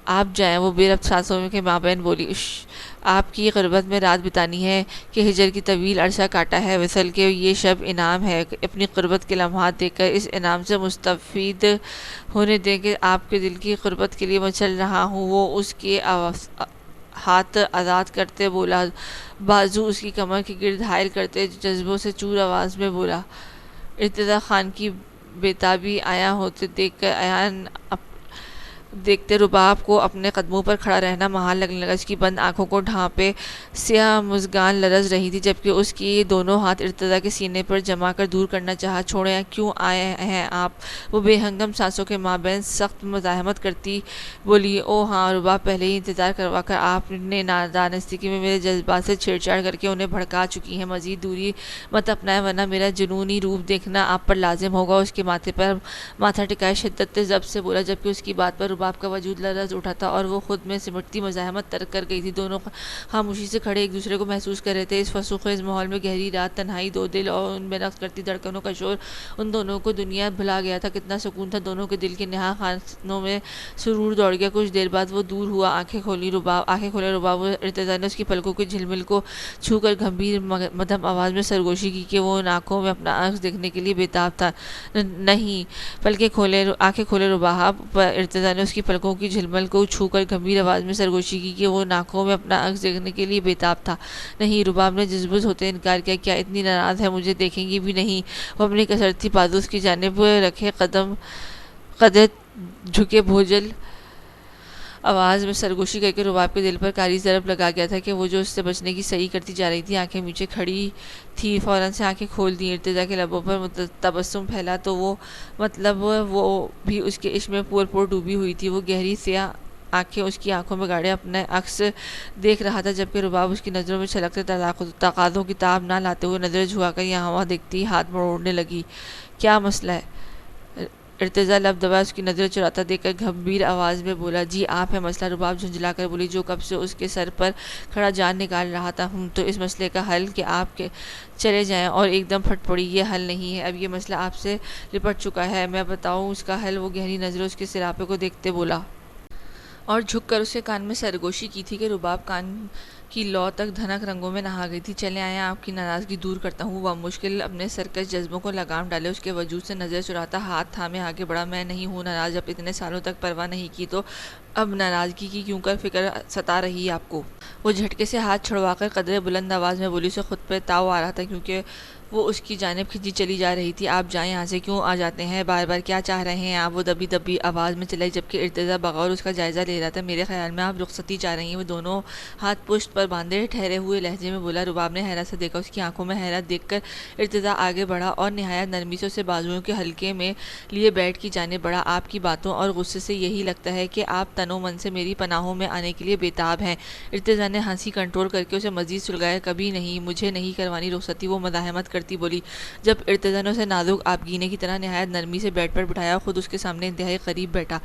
آپ جائیں، وہ بے ربط سانسوں کے مابین بولی۔ آپ کی غربت میں رات بتانی ہے کہ ہجر کی طویل عرصہ کاٹا ہے، وصل کے یہ شب انعام ہے۔ اپنی غربت کے لمحات دیکھ کر اس انعام سے مستفید ہونے دیں کہ آپ کے دل کی غربت کے لیے میں چل رہا ہوں۔ وہ اس کے ہاتھ آزاد کرتے بولا، بازو اس کی کمر کے گرد حائل کرتے جذبوں سے چور آواز میں بولا۔ ارتضیٰ خان کی بےتابی عیاں ہوتے دیکھتے رباب کو اپنے قدموں پر کھڑا رہنا محال لگنے لگا۔ اس کی بند آنکھوں کو ڈھانپے سیاہ مژگان لرز رہی تھی جبکہ اس کی دونوں ہاتھ ارتضیٰ کے سینے پر جما کر دور کرنا چاہا۔ چھوڑیں، کیوں آئے ہیں آپ؟ وہ بے ہنگم سانسوں کے مابین سخت مزاحمت کرتی بولی۔ او ہاں، رباب پہلے ہی انتظار کروا کر آپ نے نادانستگی میں میرے جذبات سے چھیڑ چھاڑ کر کے انہیں بھڑکا چکی ہیں۔ مزید دوری مت اپنائیں ورنہ میرا جنونی روپ دیکھنا آپ پر لازم ہوگا۔ اس کے ماتھے پر ماتھا ٹکائے شدت ضبط سے بولا جبکہ اس کی بات پر رباب کا وجود لرز اٹھا تھا اور وہ خود میں سمٹتی مزاحمت ترک کر گئی تھی۔ دونوں خاموشی سے کھڑے ایک دوسرے کو محسوس کر رہے تھے۔ اس فسوں خیز ماحول میں گہری رات، تنہائی، دو دل اور ان میں رقص کرتی دھڑکنوں کا شور، ان دونوں کو دنیا بھلا گیا تھا۔ کتنا سکون تھا دونوں کے دل کے نہاں خانوں میں سرور دوڑ گیا۔ کچھ دیر بعد وہ دور ہوا، آنکھیں کھولے رباب ارتضیٰ نے اس کی پلکوں کے جھلمل کو چھو کر گھمبیر مدھم آواز میں سرگوشی کی کہ وہ آنکھوں میں اپنا عکس دیکھنے کے لیے بےتاب تھا۔ نہیں، آنکھیں کھولے رباب ارتضیٰ نے اس کی پلکوں کی جھلمل کو چھو کر گھمبیر آواز میں سرگوشی کی کہ وہ آنکھوں میں اپنا عکس دیکھنے کے لیے بےتاب تھا۔ نہیں، رباب نے جذبوز ہوتے انکار کیا۔ کیا اتنی ناراض ہے؟ مجھے دیکھیں گی بھی نہیں؟ وہ اپنی کسرتی بازو اس کی جانب رکھے قدے جھکے بھوجل آواز میں سرگوشی کر کے رباب کے دل پر کاری ضرب لگا گیا تھا کہ وہ جو اس سے بچنے کی صحیح کرتی جا رہی تھی آنکھیں نیچے کھڑی تھی، فوراً سے آنکھیں کھول دیں۔ ارتضیٰ کے لبوں پر تبسم پھیلا تو وہ بھی اس کے عشق میں پور ڈوبی ہوئی تھی۔ وہ گہری سیاہ آنکھیں اس کی آنکھوں میں گاڑے اپنے عکس دیکھ رہا تھا، جبکہ رباب اس کی نظروں میں چھلکتے تقاضوں کی تاب نہ لاتے ہوئے نظریں جھکا کر یہاں وہاں دیکھتی ہاتھ مروڑنے لگی۔ کیا مسئلہ ہے؟ ارتضیٰ لب دبا اس کی نظریں چراتا دیکھ کر گھمبیر آواز میں بولا، جی آپ ہے مسئلہ؟ رباب جھنجھلا کر بولی، جو کب سے اس کے سر پر کھڑا جان نکال رہا تھا۔ تو اس مسئلے کا حل کہ آپ کے چلے جائیں، اور ایک دم پھٹ پڑی، یہ حل نہیں ہے، اب یہ مسئلہ آپ سے لپٹ چکا ہے، میں بتاؤں اس کا حل؟ وہ گہری نظریں اس کے سراپے کو دیکھتے بولا، اور جھک کر اس کے کان میں سرگوشی کی تھی کہ رباب کان کی لو تک دھنک رنگوں میں نہا گئی تھی۔ چلے آئیں، آپ کی ناراضگی دور کرتا ہوں۔ وہ مشکل اپنے سرکش جذبوں کو لگام ڈالے اس کے وجود سے نظر چراتا ہاتھ تھامے آگے بڑھا، میں نہیں ہوں ناراض، جب اتنے سالوں تک پرواہ نہیں کی تو اب ناراضگی کی کیوں کر فکر ستا رہی ہے آپ کو؟ وہ جھٹکے سے ہاتھ چھڑوا کر قدرے بلند آواز میں بولی، اسے خود پہ تاؤ آ رہا تھا کیونکہ وہ اس کی جانب کھینچی چلی جا رہی تھی۔ آپ جائیں یہاں سے، کیوں آ جاتے ہیں بار بار؟ کیا چاہ رہے ہیں آپ؟ وہ دبی دبی آواز میں چلائی، جبکہ ارتضیٰ بغور اس کا جائزہ لے رہا تھا۔ میرے خیال میں آپ رخصتی چاہ رہی ہیں۔ وہ دونوں ہاتھ پشت پر باندھے ٹھہرے ہوئے لہجے میں بولا۔ رباب نے حیرت سے دیکھا، اس کی آنکھوں میں حیرت دیکھ کر ارتضیٰ آگے بڑھا اور نہایت نرمی سے اسے بازوؤں کے حلقے میں لیے بیڈ کی جانب بڑھا۔ آپ کی باتوں اور غصے سے یہی لگتا ہے کہ آپ تن و من سے میری پناہوں میں آنے کے لیے بےتاب ہیں۔ ارتضیٰ نے ہنسی کنٹرول کر کے اسے مزید سلگایا، کبھی نہیں، مجھے نہیں کروانی رخصتی، وہ مزاحمت کرتی بولی۔ جب ارتضیٰ نے اسے نازک آبگینے کی طرح نہایت نرمی سے بیڈ پر بٹھایا اور خود اس کے سامنے انتہائی قریب بیٹھا،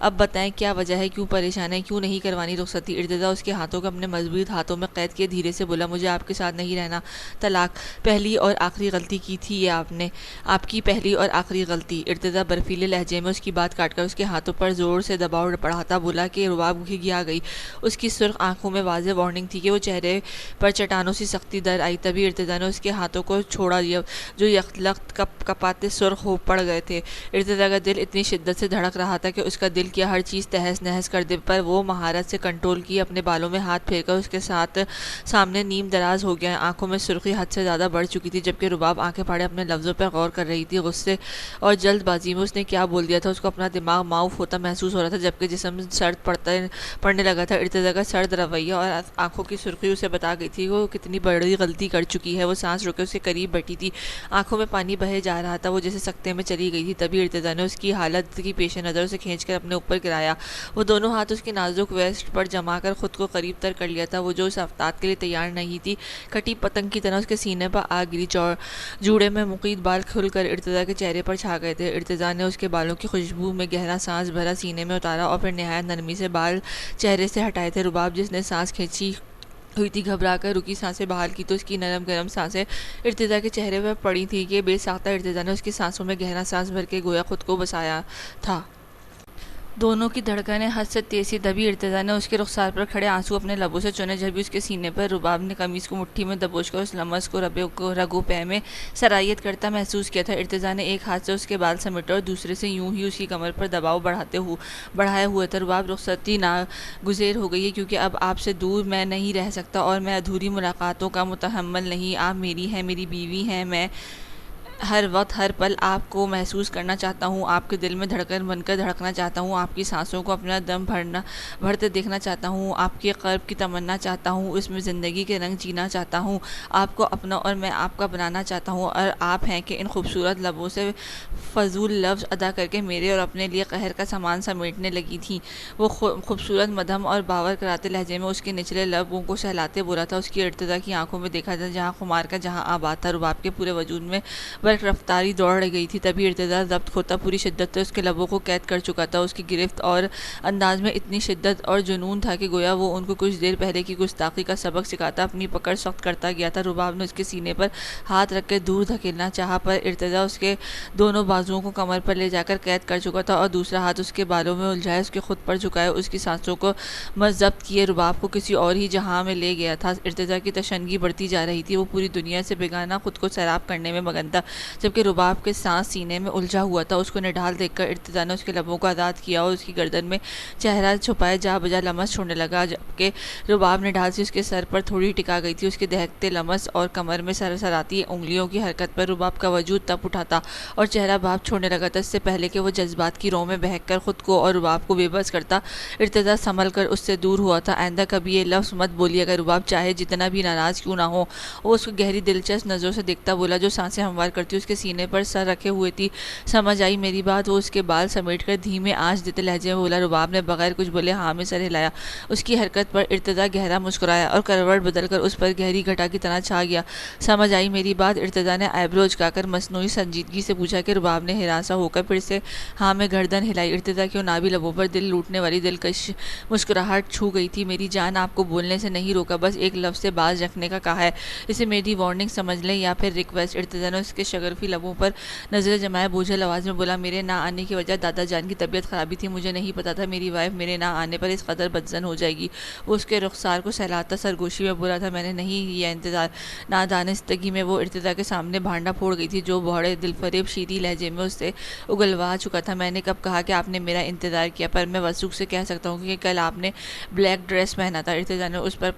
اب بتائیں کیا وجہ ہے، کیوں پریشان ہے، کیوں نہیں کروانی رخصتی؟ ارتضیٰ اس کے ہاتھوں کو اپنے مضبوط ہاتھوں میں قید کیے دھیرے سے بولا، مجھے آپ کے ساتھ نہیں رہنا، طلاق، پہلی اور آخری غلطی کی تھی یہ آپ نے، آپ کی پہلی اور آخری غلطی۔ ارتضیٰ برفیلے لہجے میں اس کی بات کاٹ کر اس کے ہاتھوں پر زور سے دباؤ بڑھاتا بولا کہ رباب گھگھیا گئی۔ اس کی سرخ آنکھوں میں واضح وارننگ تھی کہ وہ چہرے پر چٹانوں سی سختی در آئی۔ تبھی ارتضیٰ نے اس کے ہاتھوں کو چھوڑا جو یکلخت کپاتے سرخ ہو پڑ گئے تھے۔ ارتضیٰ کا دل اتنی شدت سے دھڑک رہا تھا کہ اس کا دل کیا ہر چیز تہس نہس کر دے، پر وہ مہارت سے کنٹرول کی اپنے بالوں میں ہاتھ پھیر کر اس کے سامنے نیم دراز ہو گیا۔ آنکھوں میں سرخی حد سے زیادہ بڑھ چکی تھی، جبکہ رباب آنکھیں پھاڑے اپنے لفظوں پر غور کر رہی تھی۔ غصے اور جلد بازی میں اس نے کیا بول دیا تھا، اس کو اپنا دماغ معاف ہوتا محسوس ہو رہا تھا، جبکہ جسم سرد پڑنے لگا تھا۔ ارتضیٰ کا سرد رویہ اور آنکھوں کی سرخی اسے بتا گئی تھی وہ کتنی بڑی غلطی کر چکی ہے۔ وہ سانس روکے اس کے قریب بیٹھی تھی، آنکھوں میں پانی بہے جا رہا تھا، وہ جیسے سکتے میں چلی گئی تھی۔ تبھی ارتضیٰ نے اس کی حالت کی پیش نظر اسے کھینچ کر اپنے اوپر گرایا۔ وہ دونوں ہاتھ اس کے نازک ویسٹ پر جما کر خود کو قریب تر کر لیا تھا۔ وہ جو اس افتاد کے لیے تیار نہیں تھی، کٹی پتنگ کی طرح اس کے سینے پر آ گری۔ جوڑے میں مقید بال کھل کر ارتضیٰ کے چہرے پر چھا گئے تھے۔ ارتضیٰ نے اس کے بالوں کی خوشبو میں گہرا سانس بھرا، سینے میں اتارا اور پھر نہایت نرمی سے بال چہرے سے ہٹائے تھے۔ رباب جس نے سانس کھینچی ہوئی تھی گھبرا کر رکی، سانسیں بحال کی تو اس کی نرم گرم سانسیں ارتضیٰ کے چہرے پر پڑی تھیں کہ بے ساختہ ارتضیٰ نے اس کی سانسوں میں گہرا سانس بھر کے گویا خود کو بسایا تھا۔ دونوں کی دھڑکنیں حد سے تیز تھیں۔ تبھی ارتضیٰ نے اس کے رخسار پر کھڑے آنسو اپنے لبوں سے چونے، جبھی اس کے سینے پر رباب نے قمیص کو مٹھی میں دبوچ کر اس لمس کو رگو پے میں سرایت کرتا محسوس کیا تھا۔ ارتضیٰ نے ایک ہاتھ سے اس کے بال سمیٹے اور دوسرے سے یوں ہی اس کی کمر پر دباؤ بڑھائے ہوئے تھا۔ رباب، رخصتی ناگزیر ہو گئی ہے، کیونکہ اب آپ سے دور میں نہیں رہ سکتا اور میں ادھوری ملاقاتوں کا متحمل نہیں۔ آپ میری ہیں، میری بیوی ہیں، میں ہر وقت ہر پل آپ کو محسوس کرنا چاہتا ہوں، آپ کے دل میں دھڑکن بن کر دھڑکنا چاہتا ہوں، آپ کی سانسوں کو اپنا دم بھرتے دیکھنا چاہتا ہوں، آپ کے قرب کی تمنا چاہتا ہوں، اس میں زندگی کے رنگ جینا چاہتا ہوں، آپ کو اپنا اور میں آپ کا بنانا چاہتا ہوں۔ اور آپ ہیں کہ ان خوبصورت لبوں سے فضول لفظ ادا کر کے میرے اور اپنے لیے قہر کا سامان سمیٹنے لگی تھی۔ وہ خوبصورت مدھم اور باور کراتے لہجے میں اس کے نچلے لبوں کو سہلاتے بولا تھا۔ اس کی ارتضیٰ کی آنکھوں میں دیکھا تھا جہاں خمار کا جہاں آباد تھا۔ رباب کے پورے وجود میں برق رفتاری دوڑ گئی تھی۔ تبھی ارتضیٰ ضبط کھوتا پوری شدت سے اس کے لبوں کو قید کر چکا تھا۔ اس کی گرفت اور انداز میں اتنی شدت اور جنون تھا کہ گویا وہ ان کو کچھ دیر پہلے کی گستاخی کا سبق سکھاتا اپنی پکڑ سخت کرتا گیا تھا۔ رباب نے اس کے سینے پر ہاتھ رکھ کے دور دھکیلنا چاہا، پر ارتضیٰ اس کے دونوں بازوؤں کو کمر پر لے جا کر قید کر چکا تھا اور دوسرا ہاتھ اس کے بالوں میں الجھائے اس کے خود پر جھکائے اس کی سانسوں کو ضبط کیے رباب کو کسی اور ہی جہاں میں لے گیا تھا۔ ارتضیٰ کی تشنگی بڑھتی جا رہی تھی، وہ پوری دنیا سے بیگانہ خود کو سیراب کرنے میں مگن تھا۔ جبکہ رباب کے سانس سینے میں الجھا ہوا تھا۔ اس کو نڈھال دیکھ کر ارتضیٰ نے اس کے لبوں کو آزاد کیا اور اس کی گردن میں چہرہ چھپائے جا بجا لمس چھوڑنے لگا، جبکہ رباب نڈھال سے اس کے سر پر تھوڑی ٹکا گئی تھی۔ اس کے دہکتے لمس اور کمر میں سرسراتی انگلیوں کی حرکت پر رباب کا وجود تپ اٹھا تھا اور چہرہ بھاپ چھوڑنے لگا تھا۔ اس سے پہلے کہ وہ جذبات کی رو میں بہک کر خود کو اور رباب کو بے بس کرتا، ارتضیٰ سنبھل کر اس سے دور ہوا تھا۔ آئندہ کبھی یہ لفظ مت بولیے، اگر رباب چاہے جتنا بھی ناراض کیوں نہ ہو۔ وہ اس کو گہری دلچسپ نظروں سے دیکھتا بولا، جو سانسیں ہموار کرتی اس کے سینے پر سر رکھے ہوئے تھی۔ سمجھ آئی میری بات؟ وہ اس کے بال سمیٹ کر دھیمے آنچ دیتے لہجے میں بولا۔ رباب نے بغیر کچھ بولے ہاں میں سر ہلایا۔ اس کی حرکت پر ارتضیٰ گہرا مسکرایا اور کروٹ بدل کر اس پر گہری گھٹا کی طرح چھا گیا۔ سمجھ آئی میری بات؟ ارتضیٰ نے آئیبرو اچکا کر مصنوعی سنجیدگی سے پوچھا کہ رباب نے ہراساں ہو کر پھر سے ہاں میں گردن ہلائی۔ ارتضیٰ کی نابی لبوں پر دل لوٹنے والی دلکش مسکراہٹ چھو گئی تھی۔ میری جان، آپ کو بولنے سے نہیں روکا، بس ایک لفظ سے باز رکھنے کا کہا ہے۔ اسے میری وارننگ سمجھ لیں یا پھر ریکویسٹ۔ ارتضیٰ نے اس کے شگرفی لبوں پر نظریں جمائے بوجھل آواز میں بولا، میرے نہ آنے کی وجہ دادا جان کی طبیعت خرابی تھی۔ مجھے نہیں پتا تھا میری وائف میرے نہ آنے پر اس قدر بدظن ہو جائے گی۔ وہ اس کے رخسار کو سہلاتا سرگوشی میں بولا تھا، میں نے نہیں یہ انتظار۔ نادانستگی میں وہ ارتضیٰ کے سامنے بھانڈا پھوڑ گئی تھی، جو بوڑھے دلفریب شیریں لہجے میں اس سے اگلوا چکا تھا۔ میں نے کب کہا کہ آپ نے میرا انتظار کیا؟ پر میں وثوق سے کہہ سکتا ہوں کہ کل آپ نے بلیک ڈریس پہنا تھا۔ ارتضیٰ نے اس پر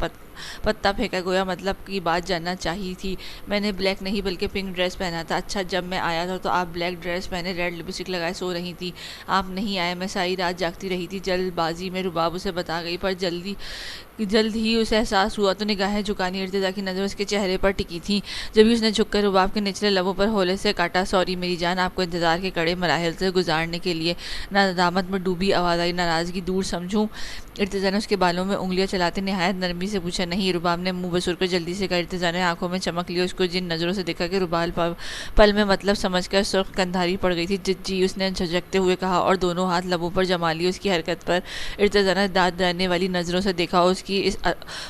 پتا پھینکا، گویا مطلب کی بات جاننا چاہی تھی۔ میں نے بلیک نہیں بلکہ پنک ڈریس پہنا تھا۔ اچھا، جب میں آیا تھا تو آپ بلیک ڈریس پہنے ریڈ لپسٹک لگائے سو رہی تھی۔ آپ نہیں آئے، میں ساری رات جاگتی رہی تھی۔ جلد بازی میں رباب اسے بتا گئی، پر جلد ہی اسے احساس ہوا تو نگاہیں جھکانی ارتضیٰ کی نظر اس کے چہرے پر ٹکی تھی۔ جبھی اس نے جھک کر رباب کے نچلے لبوں پر ہولے سے کاٹا، سوری میری جان، آپ کو انتظار کے کڑے مراحل سے گزارنے کے لیے۔ ندامت میں ڈوبی آواز آئی، ناراضگی دور سمجھوں؟ ارتضیٰ نے اس کے بالوں میں انگلیاں چلاتے نہایت نرمی سے پوچھا۔ نہیں، رباب نے منہ بسر کر جلدی سے کہا۔ ارتضیٰ نے آنکھوں میں چمک لی، اس کو جن نظروں سے دیکھا کہ رباب پل میں مطلب سمجھ کر سرخ کندھاری پڑ گئی تھی۔ جی، اس نے جھجکتے ہوئے کہا اور دونوں ہاتھ لبوں پر جما لیے۔ اس کی حرکت پر ارتضیٰ نے داد ڈالنے والی نظروں سے دیکھا اور اس کی اس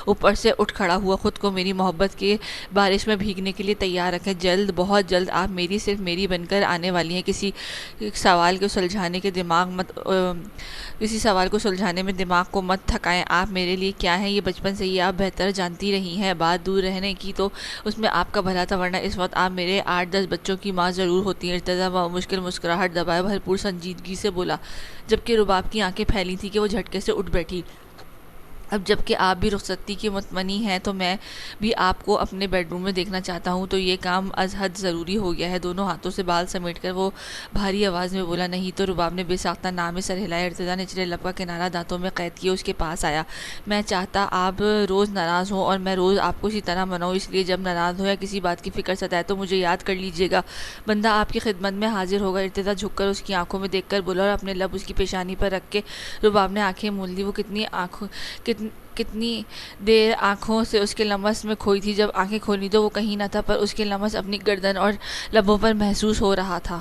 اوپر سے اٹھ کھڑا ہوا، خود کو میری محبت کے بارش میں بھیگنے کے لیے تیار رکھیں۔ جلد، بہت جلد آپ میری، صرف میری بن کر آنے والی ہیں۔ کسی سوال کو سلجھانے میں دماغ کو مت تھکائیں۔ آپ میرے لیے کیا ہیں یہ بچپن سے ہی آپ بہتر جانتی رہی ہیں۔ بات دور رہنے کی تو اس میں آپ کا بھلا تھا، ورنہ اس وقت آپ میرے 8-10 بچوں کی ماں ضرور ہوتی ہیں۔ ارتضیٰ مشکل مسکراہٹ دبائے بھرپور سنجیدگی سے بولا، جبکہ رباب کی آنکھیں پھیلی تھیں کہ وہ جھٹکے سے اٹھ بیٹھی۔ اب جب کہ آپ بھی رخصتی کی متمنی ہیں تو میں بھی آپ کو اپنے بیڈ روم میں دیکھنا چاہتا ہوں، تو یہ کام از حد ضروری ہو گیا ہے۔ دونوں ہاتھوں سے بال سمیٹ کر وہ بھاری آواز میں بولا، نہیں تو؟ رباب نے بے ساختہ نام میں سر ہلایا۔ ارتضیٰ نے نچلے لب کا کنارہ دانتوں میں قید کیے اس کے پاس آیا۔ میں چاہتا آپ روز ناراض ہوں اور میں روز آپ کو اسی طرح مناؤں، اس لیے جب ناراض ہو یا کسی بات کی فکر ستائے تو مجھے یاد کر لیجیے گا، بندہ آپ کی خدمت میں حاضر ہوگا۔ ارتضیٰ جھک کر اس کی آنکھوں میں دیکھ کر بولا اور اپنے لب اس کی پیشانی پر رکھ کے رباب نے آنکھیں مول لی۔ وہ کتنی دیر آنکھوں سے اس کے لمس میں کھوئی تھی۔ جب آنکھیں کھولی تو وہ کہیں نہ تھا، پر اس کے لمس اپنی گردن اور لبوں پر محسوس ہو رہا تھا۔